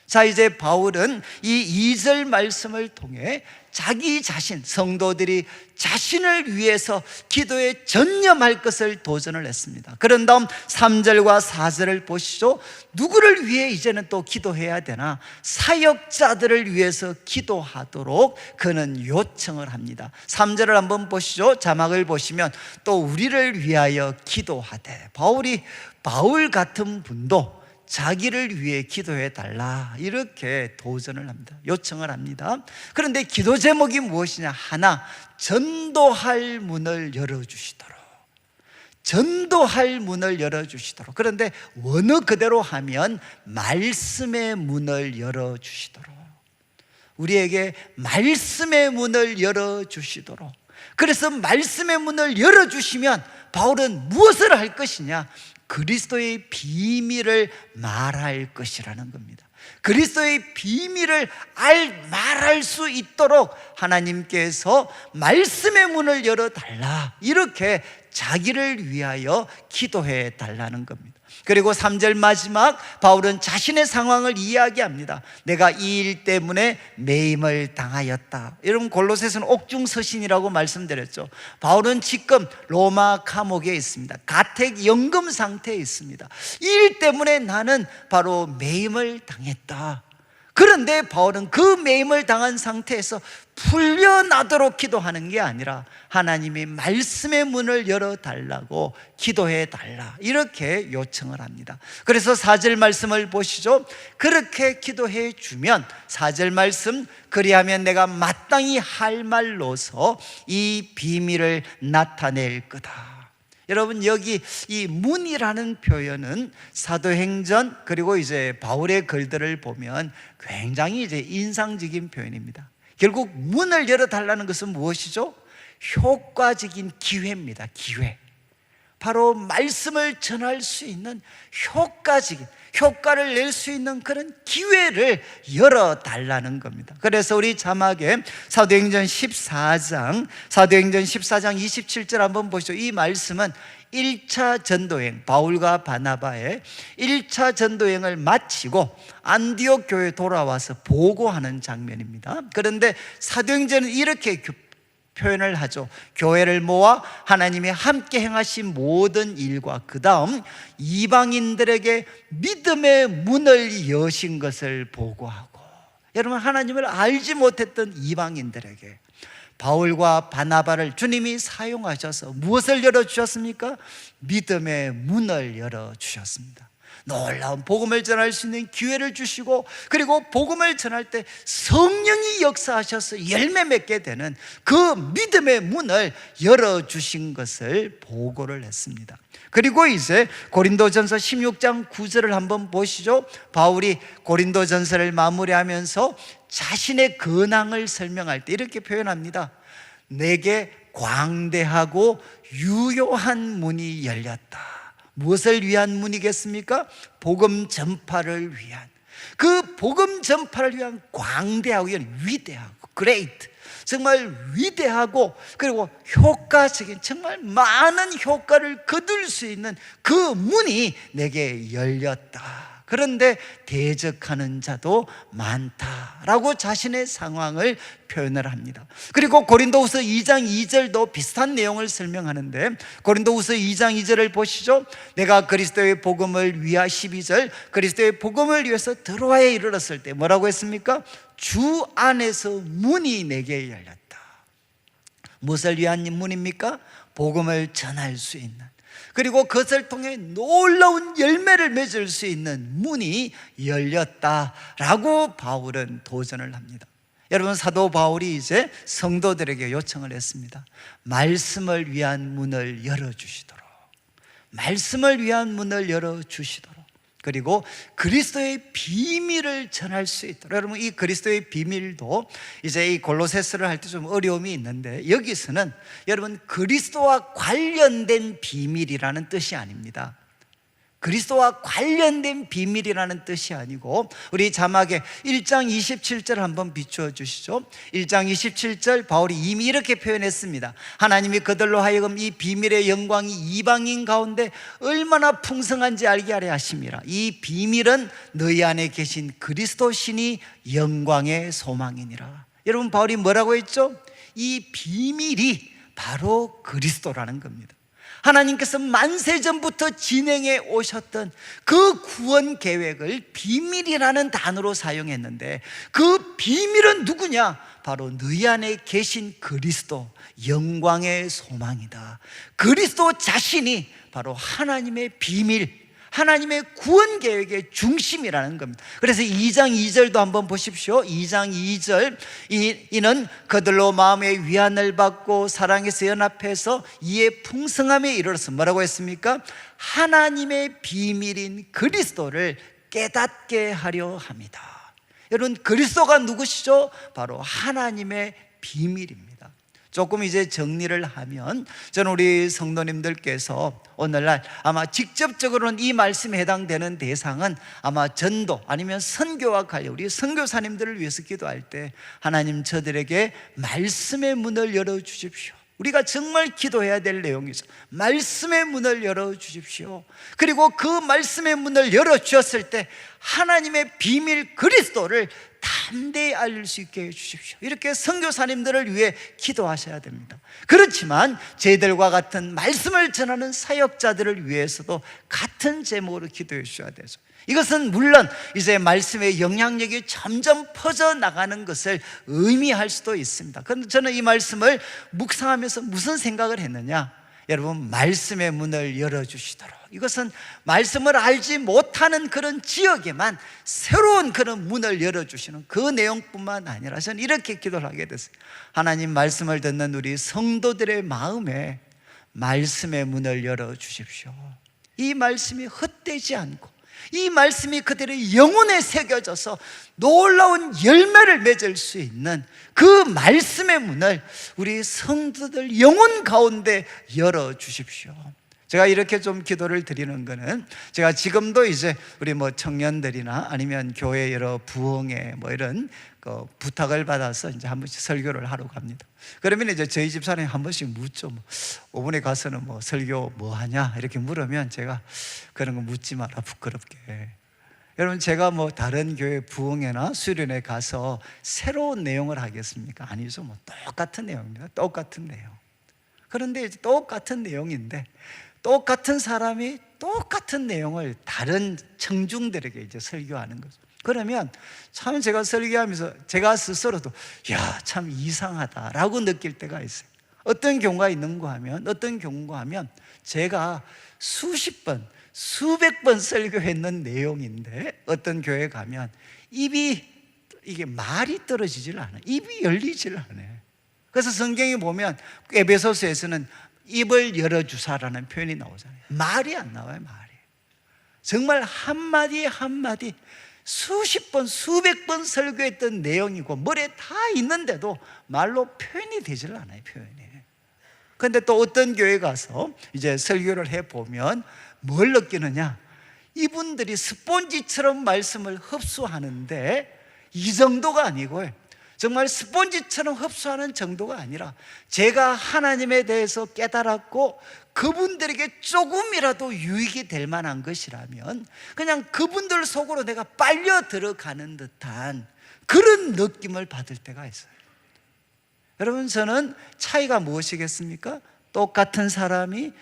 자, 이제 바울은 이 2절 말씀을 통해 자기 자신, 성도들이 자신을 위해서 기도에 전념할 것을 도전을 했습니다. 그런 다음 3절과 4절을 보시죠. 누구를 위해 이제는 또 기도해야 되나? 사역자들을 위해서 기도하도록 그는 요청을 합니다. 3절을 한번 보시죠. 자막을 보시면 또 우리를 위하여 기도하되, 바울 같은 분도 자기를 위해 기도해 달라, 이렇게 도전을 합니다. 요청을 합니다. 그런데 기도 제목이 무엇이냐? 하나, 전도할 문을 열어주시도록. 전도할 문을 열어주시도록. 그런데 원어 그대로 하면 말씀의 문을 열어주시도록. 우리에게 말씀의 문을 열어주시도록. 그래서 말씀의 문을 열어주시면 바울은 무엇을 할 것이냐? 그리스도의 비밀을 말할 것이라는 겁니다. 그리스도의 비밀을 말할 수 있도록 하나님께서 말씀의 문을 열어달라, 이렇게 자기를 위하여 기도해 달라는 겁니다. 그리고 3절 마지막, 바울은 자신의 상황을 이야기합니다. 내가 이 일 때문에 매임을 당하였다. 여러분, 골로새서는 옥중서신이라고 말씀드렸죠. 바울은 지금 로마 감옥에 있습니다. 가택 연금 상태에 있습니다. 이 일 때문에 나는 바로 매임을 당했다. 그런데 바울은 그 매임을 당한 상태에서 풀려나도록 기도하는 게 아니라 하나님이 말씀의 문을 열어달라고 기도해달라, 이렇게 요청을 합니다. 그래서 4절 말씀을 보시죠. 그렇게 기도해 주면 4절 말씀, 그리하면 내가 마땅히 할 말로서 이 비밀을 나타낼 거다. 여러분, 여기 이 문이라는 표현은 사도행전 그리고 이제 바울의 글들을 보면 굉장히 이제 인상적인 표현입니다. 결국 문을 열어달라는 것은 무엇이죠? 효과적인 기회입니다. 기회. 바로 말씀을 전할 수 있는 효과적인, 효과를 낼 수 있는 그런 기회를 열어달라는 겁니다. 그래서 우리 자막에 사도행전 14장 27절 한번 보시죠. 이 말씀은 1차 전도행, 바울과 바나바의 1차 전도행을 마치고 안디옥 교회에 돌아와서 보고하는 장면입니다. 그런데 사도행전은 이렇게 표현을 하죠. 교회를 모아 하나님이 함께 행하신 모든 일과 그 다음 이방인들에게 믿음의 문을 여신 것을 보고하고, 여러분, 하나님을 알지 못했던 이방인들에게 바울과 바나바를 주님이 사용하셔서 무엇을 열어주셨습니까? 믿음의 문을 열어주셨습니다. 놀라운 복음을 전할 수 있는 기회를 주시고, 그리고 복음을 전할 때 성령이 역사하셔서 열매 맺게 되는 그 믿음의 문을 열어주신 것을 보고를 했습니다. 그리고 이제 고린도전서 16장 9절을 한번 보시죠. 바울이 고린도전서를 마무리하면서 자신의 근황을 설명할 때 이렇게 표현합니다. 내게 광대하고 유효한 문이 열렸다. 무엇을 위한 문이겠습니까? 복음 전파를 위한, 그 복음 전파를 위한 광대하고 위대하고 great, 정말 위대하고 그리고 효과적인, 정말 많은 효과를 거둘 수 있는 그 문이 내게 열렸다. 그런데 대적하는 자도 많다라고 자신의 상황을 표현을 합니다. 그리고 고린도후서 2장 2절도 비슷한 내용을 설명하는데, 고린도후서 2장 2절을 보시죠. 내가 그리스도의 복음을 위하 12절, 그리스도의 복음을 위해서 드로아에 이르렀을 때 뭐라고 했습니까? 주 안에서 문이 내게 열렸다. 무엇을 위한 문입니까? 복음을 전할 수 있는, 그리고 그것을 통해 놀라운 열매를 맺을 수 있는 문이 열렸다라고 바울은 도전을 합니다. 여러분, 사도 바울이 이제 성도들에게 요청을 했습니다. 말씀을 위한 문을 열어주시도록, 말씀을 위한 문을 열어주시도록, 그리고 그리스도의 비밀을 전할 수 있도록. 여러분, 이 그리스도의 비밀도 이제 이 골로새서를 할 때 좀 어려움이 있는데, 여기서는 여러분 그리스도와 관련된 비밀이라는 뜻이 아닙니다. 그리스도와 관련된 비밀이라는 뜻이 아니고, 우리 자막에 1장 27절 한번 비추어 주시죠. 1장 27절 바울이 이미 이렇게 표현했습니다. 하나님이 그들로 하여금 이 비밀의 영광이 이방인 가운데 얼마나 풍성한지 알게 하려 하심이라. 이 비밀은 너희 안에 계신 그리스도 신이 영광의 소망이니라. 여러분, 바울이 뭐라고 했죠? 이 비밀이 바로 그리스도라는 겁니다. 하나님께서 만세전부터 진행해 오셨던 그 구원 계획을 비밀이라는 단어로 사용했는데, 그 비밀은 누구냐? 바로 너희 안에 계신 그리스도, 영광의 소망이다. 그리스도 자신이 바로 하나님의 비밀, 하나님의 구원 계획의 중심이라는 겁니다. 그래서 2장 2절도 한번 보십시오. 2장 2절, 이는 그들로 마음의 위안을 받고 사랑에서 연합해서 이에 풍성함에 이르러서 뭐라고 했습니까? 하나님의 비밀인 그리스도를 깨닫게 하려 합니다. 여러분, 그리스도가 누구시죠? 바로 하나님의 비밀입니다. 조금 이제 정리를 하면, 저는 우리 성도님들께서 오늘날 아마 직접적으로는 이 말씀에 해당되는 대상은 아마 전도 아니면 선교와 관련, 우리 선교사님들을 위해서 기도할 때 하나님 저들에게 말씀의 문을 열어주십시오. 우리가 정말 기도해야 될 내용이죠. 말씀의 문을 열어주십시오. 그리고 그 말씀의 문을 열어주셨을 때 하나님의 비밀 그리스도를 담대히 알릴 수 있게 해주십시오. 이렇게 선교사님들을 위해 기도하셔야 됩니다. 그렇지만 저희들과 같은 말씀을 전하는 사역자들을 위해서도 같은 제목으로 기도해 주셔야 되죠. 이것은 물론 이제 말씀의 영향력이 점점 퍼져나가는 것을 의미할 수도 있습니다. 그런데 저는 이 말씀을 묵상하면서 무슨 생각을 했느냐, 여러분, 말씀의 문을 열어주시도록, 이것은 말씀을 알지 못하는 그런 지역에만 새로운 그런 문을 열어주시는 그 내용뿐만 아니라, 저는 이렇게 기도를 하게 됐어요. 하나님, 말씀을 듣는 우리 성도들의 마음에 말씀의 문을 열어주십시오. 이 말씀이 헛되지 않고 이 말씀이 그들의 영혼에 새겨져서 놀라운 열매를 맺을 수 있는 그 말씀의 문을 우리 성도들 영혼 가운데 열어주십시오. 제가 이렇게 좀 기도를 드리는 거는, 제가 지금도 이제 우리 뭐 청년들이나 아니면 교회 여러 부흥회 뭐 이런 부탁을 받아서 이제 한 번씩 설교를 하러 갑니다. 그러면 이제 저희 집사람이 한 번씩 묻죠. 뭐 5분에 가서는 뭐 설교 뭐 하냐 이렇게 물으면 제가 그런 거 묻지 마라, 부끄럽게. 여러분 제가 뭐 다른 교회 부흥회나 수련회 가서 새로운 내용을 하겠습니까? 아니죠. 뭐 똑같은 내용입니다. 똑같은 내용. 그런데 이제 똑같은 내용인데 똑같은 사람이 똑같은 내용을 다른 청중들에게 이제 설교하는 거죠. 그러면 참 제가 설교하면서 제가 스스로도 야, 참 이상하다라고 느낄 때가 있어요. 어떤 경우가 있는가 하면 제가 수십 번, 수백 번 설교했는 내용인데 어떤 교회 가면 이게 말이 떨어지질 않아요. 입이 열리질 않아요. 그래서 성경에 보면 에베소서에서는 입을 열어주사라는 표현이 나오잖아요. 말이 안 나와요. 말이. 정말 한마디 한마디 수십 번, 수백 번 설교했던 내용이고 머리에 다 있는데도 말로 표현이 되질 않아요. 표현이. 그런데 또 어떤 교회 가서 이제 설교를 해보면 뭘 느끼느냐? 이분들이 스폰지처럼 말씀을 흡수하는데 이 정도가 아니고요. 정말 스폰지처럼 흡수하는 정도가 아니라 제가 하나님에 대해서 깨달았고 그분들에게 조금이라도 유익이 될 만한 것이라면 그냥 그분들 속으로 내가 빨려 들어가는 듯한 그런 느낌을 받을 때가 있어요. 여러분, 저는 차이가 무엇이겠습니까? 똑같은 사람이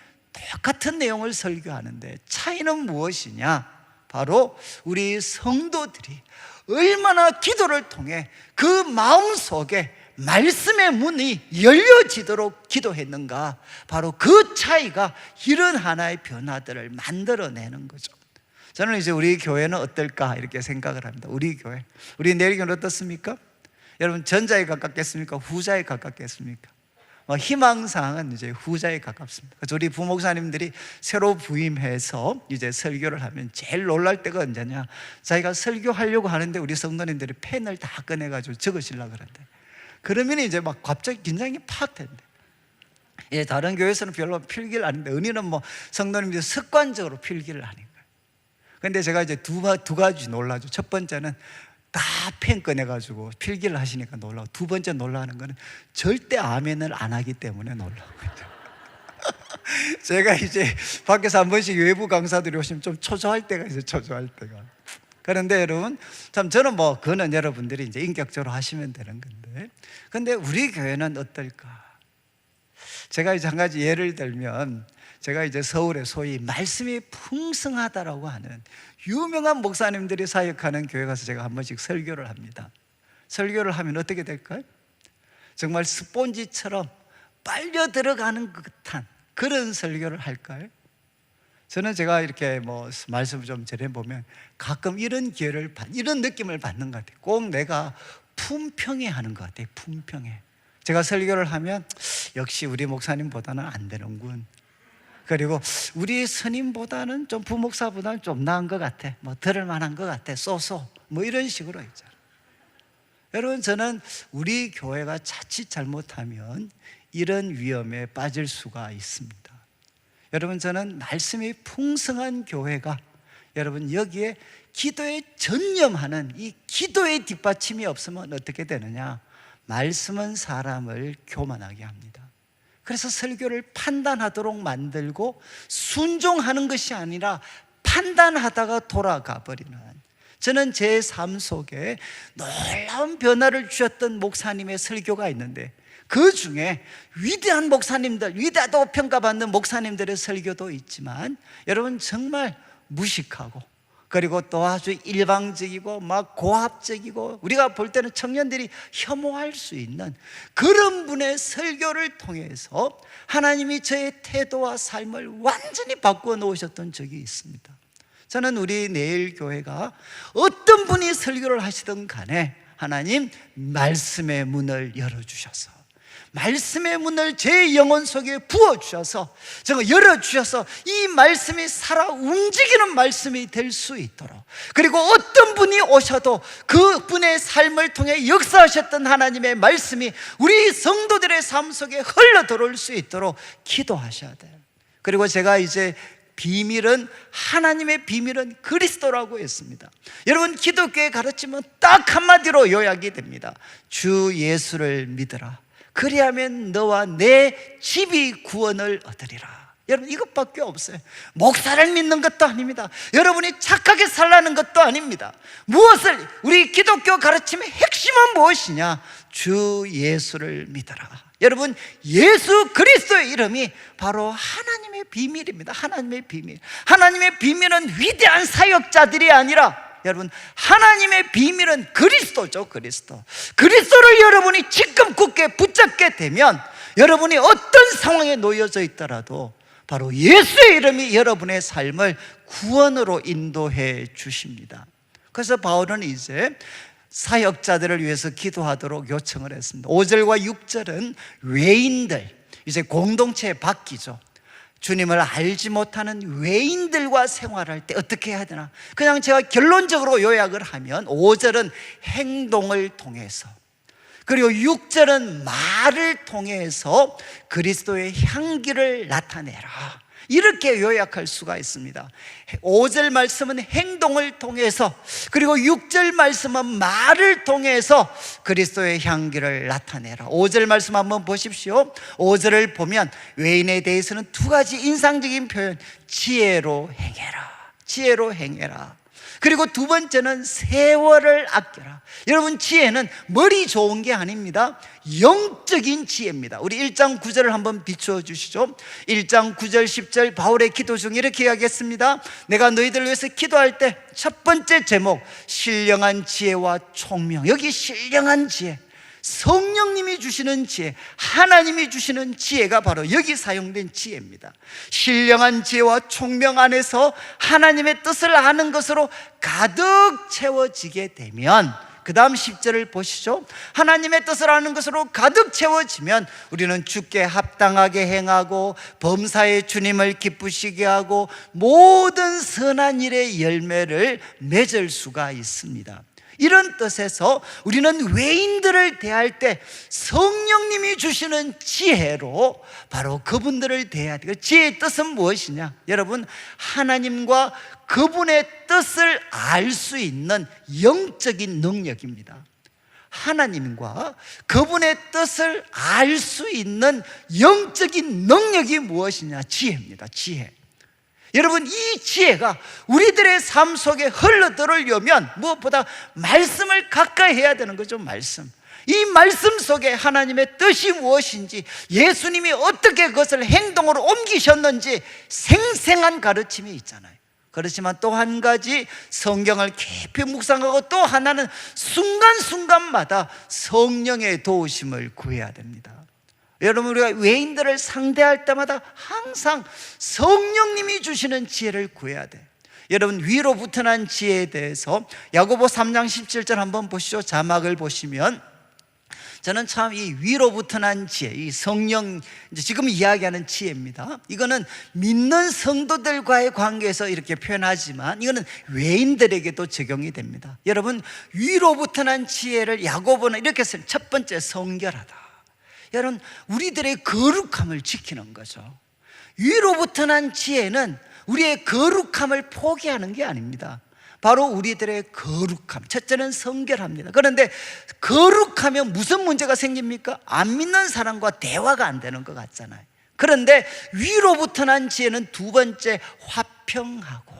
똑같은 내용을 설교하는데 차이는 무엇이냐? 바로 우리 성도들이 얼마나 기도를 통해 그 마음속에 말씀의 문이 열려지도록 기도했는가. 바로 그 차이가 이런 하나의 변화들을 만들어내는 거죠. 저는 이제 우리 교회는 어떨까 이렇게 생각을 합니다. 우리 교회, 우리 내일교회는 어떻습니까? 여러분, 전자에 가깝겠습니까? 후자에 가깝겠습니까? 희망사항은 이제 후자에 가깝습니다. 그래서 우리 부목사님들이 새로 부임해서 이제 설교를 하면 제일 놀랄 때가 언제냐? 자기가 설교하려고 하는데 우리 성도님들이 펜을 다 꺼내가지고 적으시려고 그런대. 그러면 이제 막 갑자기 긴장이 팍 된대. 예, 다른 교회에서는 별로 필기를 안 하는데 은희는 뭐 성도님들이 습관적으로 필기를 하는 거예요. 그런데 제가 이제 두 가지 놀라죠. 첫 번째는 다 펜 꺼내가지고 필기를 하시니까 놀라고, 두 번째 놀라는 거는 절대 아멘을 안 하기 때문에 놀라고. 제가 이제 밖에서 한 번씩 외부 강사들이 오시면 좀 초조할 때가 있어요. 초조할 때가. 그런데 여러분, 참 저는 뭐 그거는 여러분들이 이제 인격적으로 하시면 되는 건데, 근데 우리 교회는 어떨까? 제가 이제 한 가지 예를 들면, 제가 이제 서울에 소위 말씀이 풍성하다라고 하는 유명한 목사님들이 사역하는 교회 가서 제가 한 번씩 설교를 합니다. 설교를 하면 어떻게 될까요? 정말 스폰지처럼 빨려 들어가는 듯한 그런 설교를 할까요? 저는 제가 이렇게 뭐 말씀을 좀 전해보면 가끔 이런 기회를 이런 느낌을 받는 것 같아요. 꼭 내가 품평회 하는 것 같아요. 품평회. 제가 설교를 하면 역시 우리 목사님보다는 안 되는군. 그리고 우리 스님보다는 좀 부목사보다는 좀 나은 것 같아. 뭐 들을 만한 것 같아. 쏘쏘. 뭐 이런 식으로 있잖아요. 여러분, 저는 우리 교회가 자칫 잘못하면 이런 위험에 빠질 수가 있습니다. 여러분, 저는 말씀이 풍성한 교회가 여러분 여기에 기도에 전념하는 이 기도의 뒷받침이 없으면 어떻게 되느냐? 말씀은 사람을 교만하게 합니다. 그래서 설교를 판단하도록 만들고 순종하는 것이 아니라 판단하다가 돌아가 버리는, 저는 제 삶 속에 놀라운 변화를 주셨던 목사님의 설교가 있는데 그 중에 위대한 목사님들, 위대하다고 평가받는 목사님들의 설교도 있지만 여러분 정말 무식하고 그리고 또 아주 일방적이고 막 고압적이고 우리가 볼 때는 청년들이 혐오할 수 있는 그런 분의 설교를 통해서 하나님이 저의 태도와 삶을 완전히 바꾸어 놓으셨던 적이 있습니다. 저는 우리 내일교회가 어떤 분이 설교를 하시든 간에 하나님 말씀의 문을 열어주셔서 말씀의 문을 제 영혼 속에 부어주셔서 제가 열어주셔서 이 말씀이 살아 움직이는 말씀이 될 수 있도록, 그리고 어떤 분이 오셔도 그분의 삶을 통해 역사하셨던 하나님의 말씀이 우리 성도들의 삶 속에 흘러 들어올 수 있도록 기도하셔야 돼요. 그리고 제가 이제 비밀은, 하나님의 비밀은 그리스도라고 했습니다. 여러분, 기독교의 가르침은 딱 한마디로 요약이 됩니다. 주 예수를 믿으라. 그리하면 너와 내 집이 구원을 얻으리라. 여러분, 이것밖에 없어요. 목사를 믿는 것도 아닙니다. 여러분이 착하게 살라는 것도 아닙니다. 무엇을, 우리 기독교 가르침의 핵심은 무엇이냐? 주 예수를 믿어라. 여러분, 예수 그리스도의 이름이 바로 하나님의 비밀입니다. 하나님의 비밀. 하나님의 비밀은 위대한 사역자들이 아니라, 여러분, 하나님의 비밀은 그리스도죠. 그리스도를 여러분이 지금 굳게 붙잡게 되면 여러분이 어떤 상황에 놓여져 있더라도 바로 예수의 이름이 여러분의 삶을 구원으로 인도해 주십니다. 그래서 바울은 이제 사역자들을 위해서 기도하도록 요청을 했습니다. 5절과 6절은 외인들, 이제 공동체에 바뀌죠. 주님을 알지 못하는 외인들과 생활할 때 어떻게 해야 되나? 그냥 제가 결론적으로 요약을 하면 5절은 행동을 통해서, 그리고 6절은 말을 통해서 그리스도의 향기를 나타내라, 이렇게 요약할 수가 있습니다. 5절 말씀은 행동을 통해서, 그리고 6절 말씀은 말을 통해서 그리스도의 향기를 나타내라. 5절 말씀 한번 보십시오. 5절을 보면 외인에 대해서는 두 가지 인상적인 표현, 지혜로 행해라. 그리고 두 번째는 세월을 아껴라. 여러분, 지혜는 머리 좋은 게 아닙니다. 영적인 지혜입니다. 우리 1장 9절을 한번 비추어 주시죠. 1장 9절 10절 바울의 기도 중에 이렇게 이야기했습니다. 내가 너희들 위해서 기도할 때 첫 번째 제목, 신령한 지혜와 총명. 여기 신령한 지혜, 성령님이 주시는 지혜, 하나님이 주시는 지혜가 바로 여기 사용된 지혜입니다. 신령한 지혜와 총명 안에서 하나님의 뜻을 아는 것으로 가득 채워지게 되면, 그 다음 10절을 보시죠. 하나님의 뜻을 아는 것으로 가득 채워지면 우리는 주께 합당하게 행하고 범사에 주님을 기쁘시게 하고 모든 선한 일의 열매를 맺을 수가 있습니다. 이런 뜻에서 우리는 외인들을 대할 때 성령님이 주시는 지혜로 바로 그분들을 대해야 돼요. 지혜의 뜻은 무엇이냐? 여러분, 하나님과 그분의 뜻을 알 수 있는 영적인 능력입니다. 하나님과 그분의 뜻을 알 수 있는 영적인 능력이 무엇이냐? 지혜입니다. 지혜. 여러분, 이 지혜가 우리들의 삶 속에 흘러들으려면 무엇보다 말씀을 가까이 해야 되는 거죠. 말씀. 이 말씀 속에 하나님의 뜻이 무엇인지, 예수님이 어떻게 그것을 행동으로 옮기셨는지 생생한 가르침이 있잖아요. 그렇지만 또 한 가지, 성경을 깊이 묵상하고 또 하나는 순간순간마다 성령의 도우심을 구해야 됩니다. 여러분, 우리가 외인들을 상대할 때마다 항상 성령님이 주시는 지혜를 구해야 돼. 여러분, 위로부터 난 지혜에 대해서 야고보 3장 17절 한번 보시죠. 자막을 보시면, 저는 참 이 위로부터 난 지혜, 이 성령, 이제 지금 이야기하는 지혜입니다. 이거는 믿는 성도들과의 관계에서 이렇게 표현하지만 이거는 외인들에게도 적용이 됩니다. 여러분, 위로부터 난 지혜를 야고보는 이렇게 써요. 첫 번째, 성결하다. 여러분, 우리들의 거룩함을 지키는 거죠. 위로부터 난 지혜는 우리의 거룩함을 포기하는 게 아닙니다. 바로 우리들의 거룩함, 첫째는 성결합니다. 그런데 거룩하면 무슨 문제가 생깁니까? 안 믿는 사람과 대화가 안 되는 것 같잖아요. 그런데 위로부터 난 지혜는 두 번째, 화평하고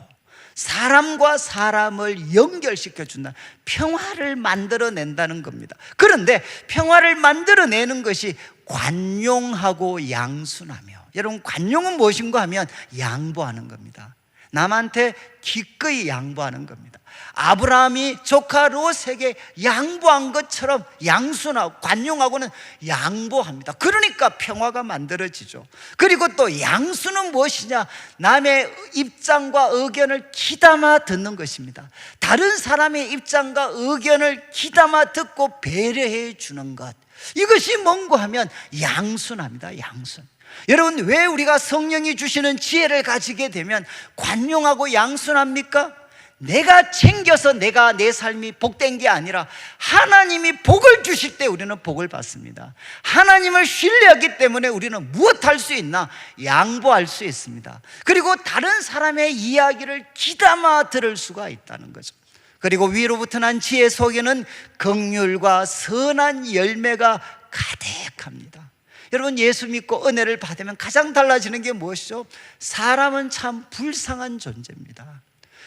사람과 사람을 연결시켜 준다. 평화를 만들어낸다는 겁니다. 그런데 평화를 만들어내는 것이 관용하고 양순하며, 여러분, 관용은 무엇인가 하면 양보하는 겁니다. 남한테 기꺼이 양보하는 겁니다. 아브라함이 조카 롯에게 양보한 것처럼 양순하고 관용하고는 양보합니다. 그러니까 평화가 만들어지죠. 그리고 또 양수는 무엇이냐? 남의 입장과 의견을 귀담아 듣는 것입니다. 다른 사람의 입장과 의견을 귀담아 듣고 배려해 주는 것, 이것이 뭔가 하면 양순합니다. 양순. 여러분, 왜 우리가 성령이 주시는 지혜를 가지게 되면 관용하고 양순합니까? 내가 챙겨서 내 삶이 복된 게 아니라 하나님이 복을 주실 때 우리는 복을 받습니다. 하나님을 신뢰하기 때문에 우리는 무엇할 수 있나? 양보할 수 있습니다. 그리고 다른 사람의 이야기를 귀담아 들을 수가 있다는 거죠. 그리고 위로부터 난 지혜 속에는 긍휼과 선한 열매가 가득합니다. 여러분, 예수 믿고 은혜를 받으면 가장 달라지는 게 무엇이죠? 사람은 참 불쌍한 존재입니다.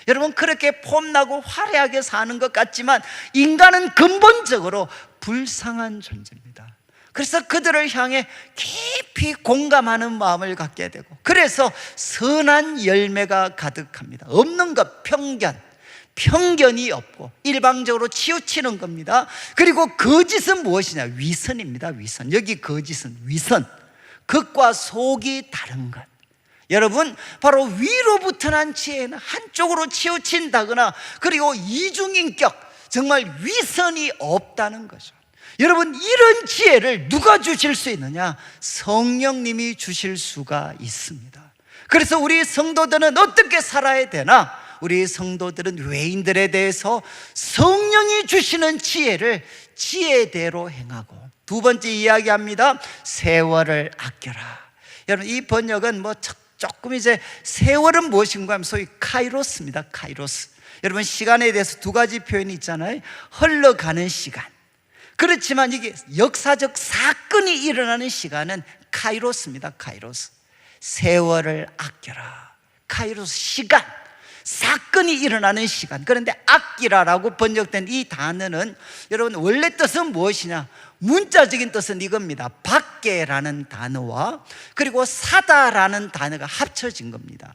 여러분, 그렇게 폼나고 화려하게 사는 것 같지만 인간은 근본적으로 불쌍한 존재입니다. 그래서 그들을 향해 깊이 공감하는 마음을 갖게 되고, 그래서 선한 열매가 가득합니다. 없는 것, 편견이 없고 일방적으로 치우치는 겁니다. 그리고 거짓은 무엇이냐? 위선입니다. 위선. 여기 거짓은 위선, 겉과 속이 다른 것. 여러분, 바로 위로부터 난 지혜는 한쪽으로 치우친다거나, 그리고 이중인격, 정말 위선이 없다는 거죠. 여러분, 이런 지혜를 누가 주실 수 있느냐? 성령님이 주실 수가 있습니다. 그래서 우리 성도들은 어떻게 살아야 되나? 우리 성도들은 외인들에 대해서 성령이 주시는 지혜를 지혜대로 행하고, 두 번째 이야기합니다. 세월을 아껴라. 여러분, 이 번역은 조금 이제 세월은 무엇인가 하면 소위 카이로스입니다. 카이로스. 여러분, 시간에 대해서 두 가지 표현이 있잖아요. 흘러가는 시간. 그렇지만 이게 역사적 사건이 일어나는 시간은 카이로스입니다. 카이로스. 세월을 아껴라. 카이로스, 시간, 사건이 일어나는 시간. 그런데 아끼라라고 번역된 이 단어는 여러분, 원래 뜻은 무엇이냐? 문자적인 뜻은 이겁니다. 밖에라는 단어와 그리고 사다라는 단어가 합쳐진 겁니다.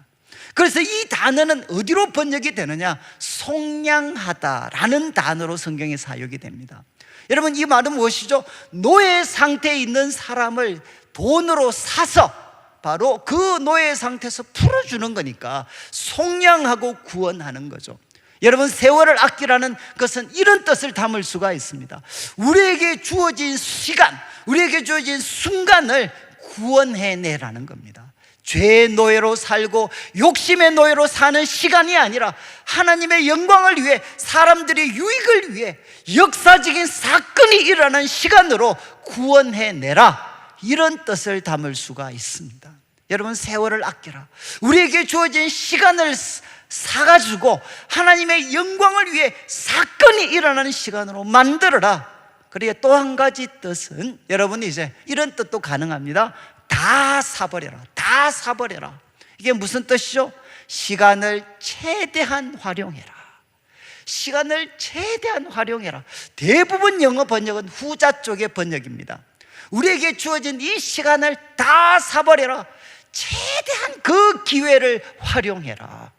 그래서 이 단어는 어디로 번역이 되느냐? 속량하다라는 단어로 성경에 사용이 됩니다. 여러분, 이 말은 무엇이죠? 노예 상태에 있는 사람을 돈으로 사서 바로 그 노예 상태에서 풀어주는 거니까 속량하고 구원하는 거죠. 여러분, 세월을 아끼라는 것은 이런 뜻을 담을 수가 있습니다. 우리에게 주어진 시간, 우리에게 주어진 순간을 구원해내라는 겁니다. 죄의 노예로 살고 욕심의 노예로 사는 시간이 아니라 하나님의 영광을 위해, 사람들의 유익을 위해 역사적인 사건이 일어나는 시간으로 구원해내라, 이런 뜻을 담을 수가 있습니다. 여러분, 세월을 아껴라. 우리에게 주어진 시간을 사가지고 하나님의 영광을 위해 사건이 일어나는 시간으로 만들어라. 그리고 또 한 가지 뜻은, 여러분, 이제 이런 뜻도 가능합니다. 다 사버려라. 다 사버려라. 이게 무슨 뜻이죠? 시간을 최대한 활용해라. 시간을 최대한 활용해라. 대부분 영어 번역은 후자 쪽의 번역입니다. 우리에게 주어진 이 시간을 다 사버려라. 최대한 그 기회를 활용해라.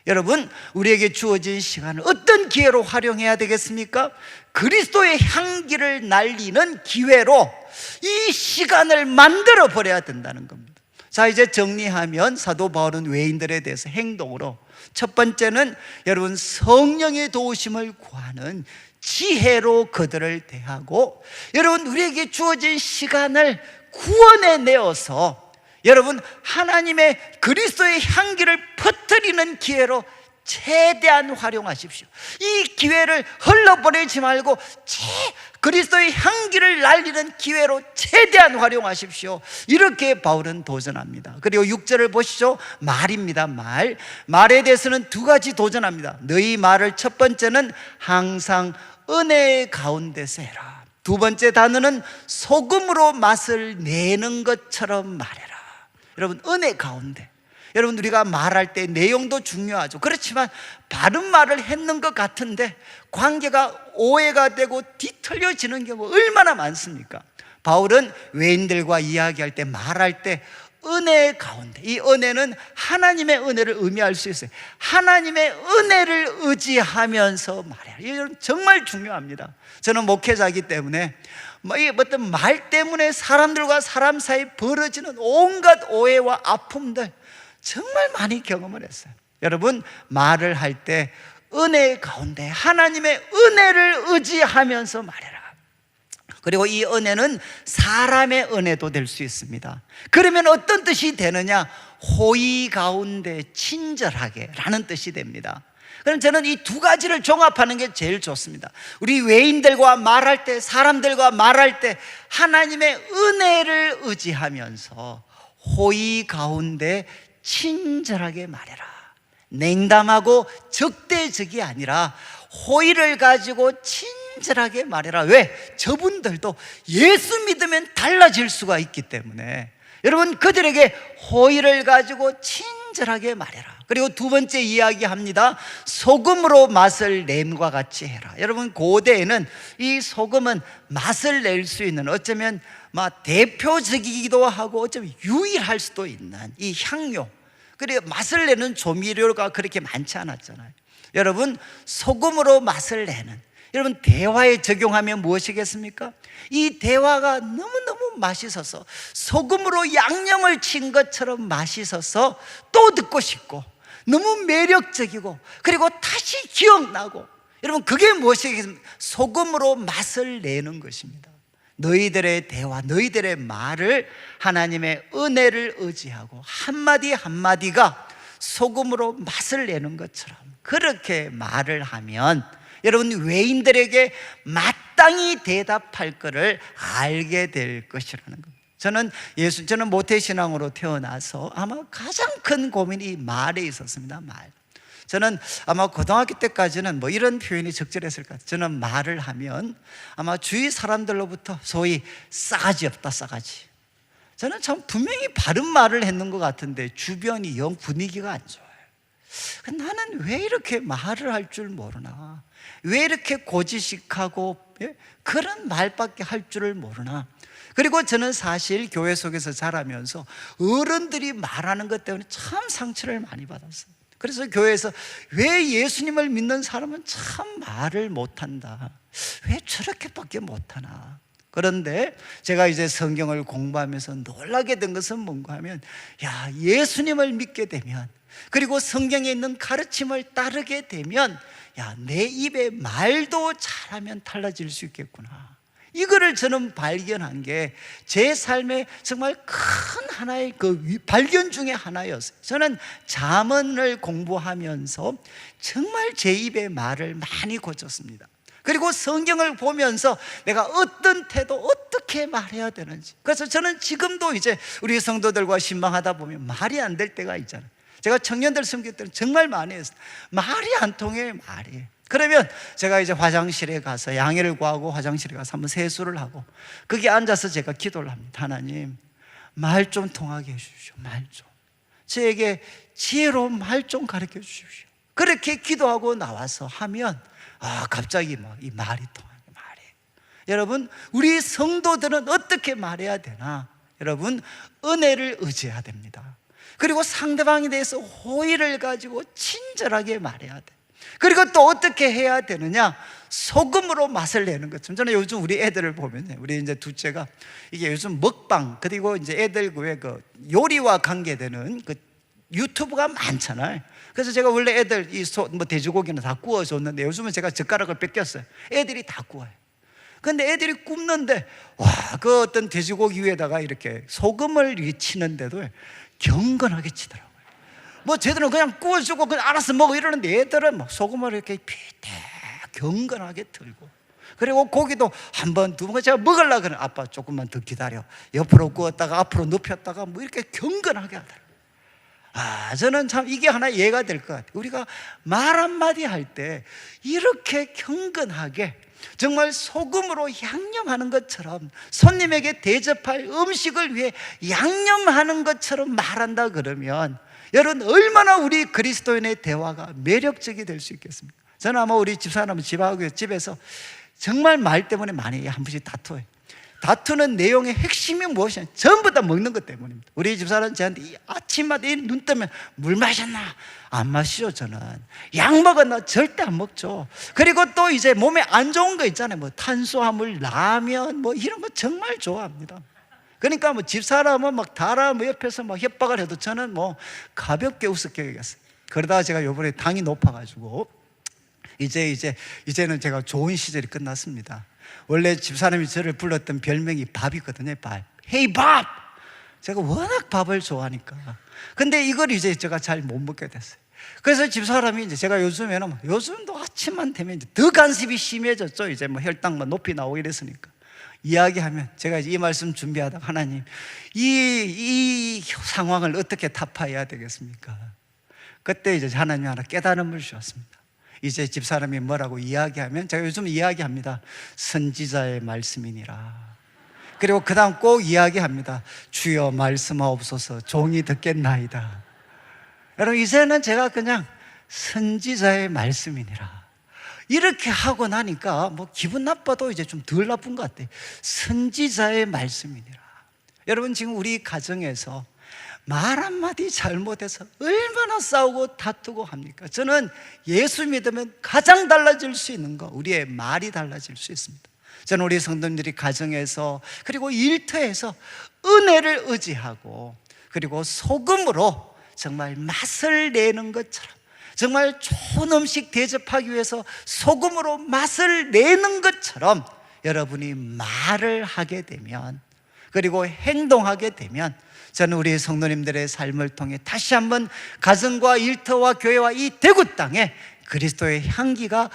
여러분, 우리에게 주어진 시간을 어떤 기회로 활용해야 되겠습니까? 그리스도의 향기를 날리는 기회로 이 시간을 만들어 버려야 된다는 겁니다. 자, 이제 정리하면 사도 바울은 외인들에 대해서 행동으로, 첫 번째는 여러분, 성령의 도우심을 구하는 지혜로 그들을 대하고, 여러분, 우리에게 주어진 시간을 구원해 내어서 여러분, 하나님의 그리스도의 향기를 퍼뜨리는 기회로 최대한 활용하십시오. 이 기회를 흘러보내지 말고 그리스도의 향기를 날리는 기회로 최대한 활용하십시오. 이렇게 바울은 도전합니다. 그리고 6절을 보시죠. 말입니다. 말에 대해서는 두 가지 도전합니다. 너희 말을, 첫 번째는 항상 은혜 가운데서 해라. 두 번째 단어는 소금으로 맛을 내는 것처럼 말해라. 여러분, 은혜 가운데, 여러분, 우리가 말할 때 내용도 중요하죠. 그렇지만 바른 말을 했는 것 같은데 관계가 오해가 되고 뒤틀려지는 경우 얼마나 많습니까? 바울은 외인들과 이야기할 때, 말할 때 은혜 가운데, 이 은혜는 하나님의 은혜를 의미할 수 있어요. 하나님의 은혜를 의지하면서 말해요. 이건 정말 중요합니다. 저는 목회자이기 때문에 이 어떤 말 때문에 사람들과 사람 사이 벌어지는 온갖 오해와 아픔들 정말 많이 경험을 했어요. 여러분, 말을 할 때 은혜 가운데 하나님의 은혜를 의지하면서 말해라. 그리고 이 은혜는 사람의 은혜도 될 수 있습니다. 그러면 어떤 뜻이 되느냐? 호의 가운데 친절하게 라는 뜻이 됩니다. 그럼 저는 이 두 가지를 종합하는 게 제일 좋습니다. 우리 외인들과 말할 때, 사람들과 말할 때 하나님의 은혜를 의지하면서 호의 가운데 친절하게 말해라. 냉담하고 적대적이 아니라 호의를 가지고 친절하게 친절하게 말해라. 왜? 저분들도 예수 믿으면 달라질 수가 있기 때문에 여러분 그들에게 호의를 가지고 친절하게 말해라. 그리고 두 번째 이야기합니다. 소금으로 맛을 냄과 같이 해라. 여러분 고대에는 이 소금은 맛을 낼 수 있는 어쩌면 대표적이기도 하고 어쩌면 유일할 수도 있는 이 향료, 그리고 맛을 내는 조미료가 그렇게 많지 않았잖아요. 여러분 소금으로 맛을 내는, 여러분 대화에 적용하면 무엇이겠습니까? 이 대화가 너무너무 맛있어서 소금으로 양념을 친 것처럼 맛있어서 또 듣고 싶고 너무 매력적이고 그리고 다시 기억나고, 여러분 그게 무엇이겠습니까? 소금으로 맛을 내는 것입니다. 너희들의 대화, 너희들의 말을 하나님의 은혜를 의지하고 한마디 한마디가 소금으로 맛을 내는 것처럼 그렇게 말을 하면 여러분 외인들에게 마땅히 대답할 것을 알게 될 것이라는 겁니다. 저는 모태신앙으로 태어나서 아마 가장 큰 고민이 말에 있었습니다. 말. 저는 아마 고등학교 때까지는 이런 표현이 적절했을 것 같아요. 저는 말을 하면 아마 주위 사람들로부터 소위 싸가지 없다, 싸가지. 저는 참 분명히 바른 말을 했는 것 같은데 주변이 영 분위기가 안 좋아요. 나는 왜 이렇게 말을 할 줄 모르나, 왜 이렇게 고지식하고 그런 말밖에 할 줄을 모르나. 그리고 저는 사실 교회 속에서 자라면서 어른들이 말하는 것 때문에 참 상처를 많이 받았어요. 그래서 교회에서 왜 예수님을 믿는 사람은 참 말을 못한다, 왜 저렇게밖에 못하나. 그런데 제가 이제 성경을 공부하면서 놀라게 된 것은 뭔가 하면, 예수님을 믿게 되면, 그리고 성경에 있는 가르침을 따르게 되면 내 입에 말도 잘하면 달라질 수 있겠구나. 이거를 저는 발견한 게 제 삶의 정말 큰 하나의 발견 중에 하나였어요. 저는 잠언을 공부하면서 정말 제 입의 말을 많이 고쳤습니다. 그리고 성경을 보면서 내가 어떤 태도, 어떻게 말해야 되는지. 그래서 저는 지금도 이제 우리 성도들과 신방하다 보면 말이 안 될 때가 있잖아요. 제가 청년들 섬길 때는 정말 많이 했어요. 말이 안 통해, 말이. 그러면 제가 이제 화장실에 가서 양해를 구하고 화장실에 가서 한번 세수를 하고 거기 앉아서 제가 기도를 합니다. 하나님, 말 좀 통하게 해주십시오. 말 좀. 저에게 지혜로운 말 좀 가르쳐 주십시오. 그렇게 기도하고 나와서 하면 갑자기 이 말이 통하는 말이. 여러분, 우리 성도들은 어떻게 말해야 되나? 여러분, 은혜를 의지해야 됩니다. 그리고 상대방에 대해서 호의를 가지고 친절하게 말해야 돼. 그리고 또 어떻게 해야 되느냐? 소금으로 맛을 내는 것처럼. 저는 요즘 우리 애들을 보면, 우리 이제 둘째가 이게 요즘 먹방, 그리고 이제 애들 왜 요리와 관계되는 유튜브가 많잖아요. 그래서 제가 원래 애들 돼지고기는 다 구워줬는데 요즘은 제가 젓가락을 뺏겼어요. 애들이 다 구워요. 근데 애들이 굽는데 그 어떤 돼지고기 위에다가 이렇게 소금을 치는데도 경건하게 치더라고요. 쟤들은 그냥 구워주고 그냥 알아서 먹어 이러는데 애들은 소금을 이렇게 피대 경건하게 틀고, 그리고 고기도 한 번, 두 번 제가 먹으려고 그러면 아빠 조금만 더 기다려, 옆으로 구웠다가 앞으로 눕혔다가 이렇게 경건하게 하더라고요. 저는 참 이게 하나 예가 될 것 같아요. 우리가 말 한마디 할 때 이렇게 경건하게 정말 소금으로 양념하는 것처럼 손님에게 대접할 음식을 위해 양념하는 것처럼 말한다 그러면 여러분 얼마나 우리 그리스도인의 대화가 매력적이 될 수 있겠습니까? 저는 아마 우리 집사람은 집에서 정말 말 때문에 많이 한 번씩 다투어요. 다투는 내용의 핵심이 무엇이냐? 전부 다 먹는 것 때문입니다. 우리 집사람은 저한테 아침마다 눈 뜨면 물 마셨나? 안 마시죠. 저는 약 먹었나? 절대 안 먹죠. 그리고 또 이제 몸에 안 좋은 거 있잖아요. 탄수화물, 라면 이런 거 정말 좋아합니다. 그러니까 집사람은 달아 옆에서 협박을 해도 저는 가볍게 우습게 여겼어요. 그러다가 제가 요번에 당이 높아가지고 이제는 제가 좋은 시절이 끝났습니다. 원래 집사람이 저를 불렀던 별명이 밥이거든요. 밥. 헤이 밥! 제가 워낙 밥을 좋아하니까. 근데 이걸 이제 제가 잘 못 먹게 됐어요. 그래서 집사람이 이제 제가 요즘도 아침만 되면 이제 더 간섭이 심해졌죠. 이제 혈당 높이 나오고 이랬으니까. 이야기하면 제가 이제 이 말씀 준비하다가 하나님, 이 상황을 어떻게 타파해야 되겠습니까? 그때 이제 하나님이 하나 깨달음을 주셨습니다. 이제 집사람이 뭐라고 이야기하면 제가 요즘 이야기합니다. 선지자의 말씀이니라. 그리고 그 다음 꼭 이야기합니다. 주여 말씀하옵소서 종이 듣겠나이다. 여러분 이제는 제가 그냥 선지자의 말씀이니라 이렇게 하고 나니까 뭐 기분 나빠도 이제 좀 덜 나쁜 것 같아요. 선지자의 말씀이니라. 여러분 지금 우리 가정에서 말 한마디 잘못해서 얼마나 싸우고 다투고 합니까? 저는 예수 믿으면 가장 달라질 수 있는 거 우리의 말이 달라질 수 있습니다. 저는 우리 성도님들이 가정에서 그리고 일터에서 은혜를 의지하고 그리고 소금으로 정말 맛을 내는 것처럼 정말 좋은 음식 대접하기 위해서 소금으로 맛을 내는 것처럼 여러분이 말을 하게 되면 그리고 행동하게 되면 저는 우리 성도님들의 삶을 통해 다시 한번 가정과 일터와 교회와 이 대구 땅에 그리스도의 향기가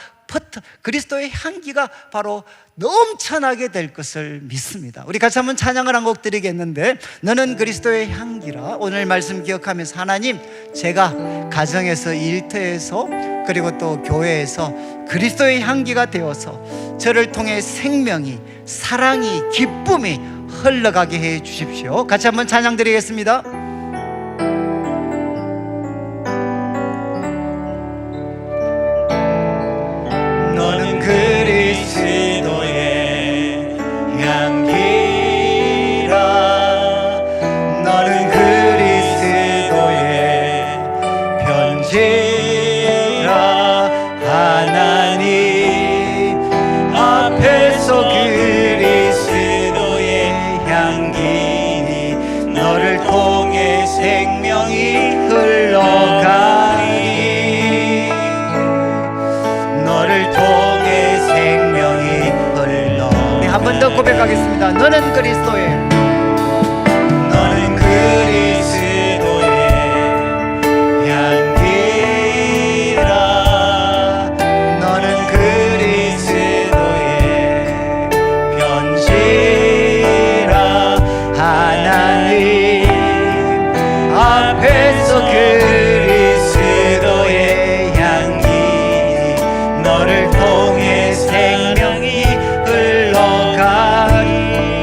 바로 넘쳐나게 될 것을 믿습니다. 우리 같이 한번 찬양을 한 곡 드리겠는데 너는 그리스도의 향기라. 오늘 말씀 기억하면서 하나님 제가 가정에서 일터에서 그리고 또 교회에서 그리스도의 향기가 되어서 저를 통해 생명이 사랑이 기쁨이 흘러가게 해 주십시오. 같이 한번 찬양 드리겠습니다. 너는 그리스도의 향기라. 너는 그리스도의 편지라. 하나님 앞에서 그리스도의 향기니 너를 통해 생명이 흘러가니 너를 통해 생명이 흘러. 네, 한 번 더 고백하겠습니다. 너는 그리스도의 너는 그리스도의 향기라. 너는 그리스도의 편지라. 하나님 앞에서 그리스도의 향기 너를 통해 생명이 흘러가니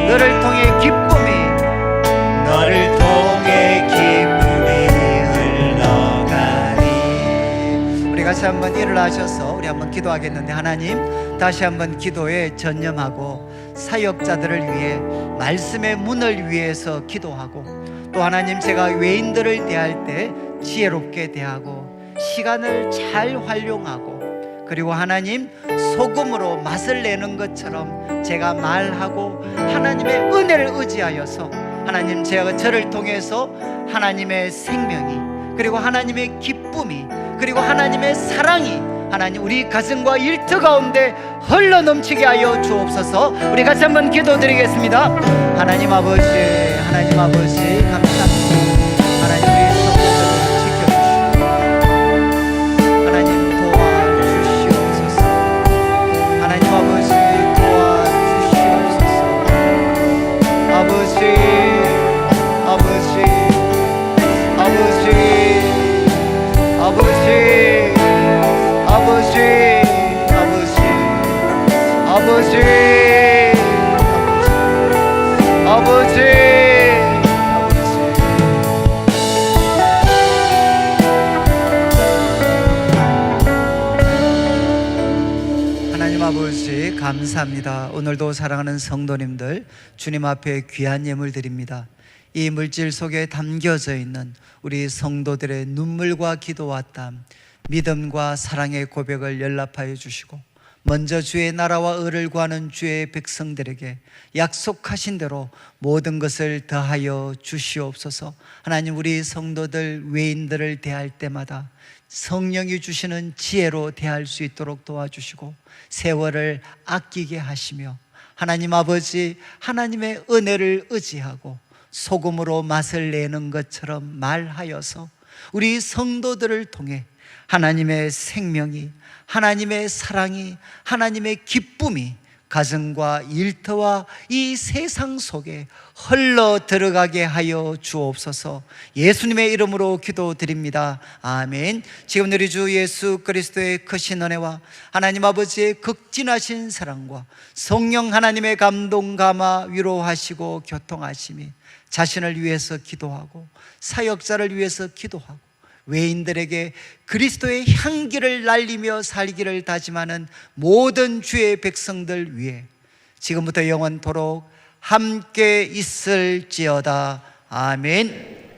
너를 통해 기쁨이 너를 통해 기쁨이 흘러가니. 우리 같이 한번 일어나셔서 우리 한번 기도하겠는데 하나님 다시 한번 기도에 전념하고 사역자들을 위해 말씀의 문을 위해서 기도하고 또 하나님 제가 외인들을 대할 때 지혜롭게 대하고 시간을 잘 활용하고 그리고 하나님 소금으로 맛을 내는 것처럼 제가 말하고 하나님의 은혜를 의지하여서 하나님 제가 저를 통해서 하나님의 생명이 그리고 하나님의 기쁨이 그리고 하나님의 사랑이 하나님 우리 가정과 일터 가운데 흘러넘치게 하여 주옵소서. 우리 같이 한번 기도드리겠습니다. 하나님 아버지 감사합니다. 하나님 우리 성도들을 지켜주시고 하나님 도와주시옵소서. 하나님 아버지 도와주시옵소서. 아버지 하나님 아버지 감사합니다. 오늘도 사랑하는 성도님들 주님 앞에 귀한 예물 드립니다. 이 물질 속에 담겨져 있는 우리 성도들의 눈물과 기도와 땀, 믿음과 사랑의 고백을 연락하여 주시고 먼저 주의 나라와 의를 구하는 주의 백성들에게 약속하신 대로 모든 것을 더하여 주시옵소서. 하나님 우리 성도들 외인들을 대할 때마다 성령이 주시는 지혜로 대할 수 있도록 도와주시고 세월을 아끼게 하시며 하나님 아버지 하나님의 은혜를 의지하고 소금으로 맛을 내는 것처럼 말하여서 우리 성도들을 통해 하나님의 생명이 하나님의 사랑이 하나님의 기쁨이 가정과 일터와 이 세상 속에 흘러 들어가게 하여 주옵소서. 예수님의 이름으로 기도드립니다. 아멘. 지금 우리 주 예수 그리스도의 크신 은혜와 하나님 아버지의 극진하신 사랑과 성령 하나님의 감동 감화 위로하시고 교통하심이 자신을 위해서 기도하고 사역자를 위해서 기도하고 외인들에게 그리스도의 향기를 날리며 살기를 다짐하는 모든 주의 백성들 위해 지금부터 영원토록 함께 있을지어다. 아멘.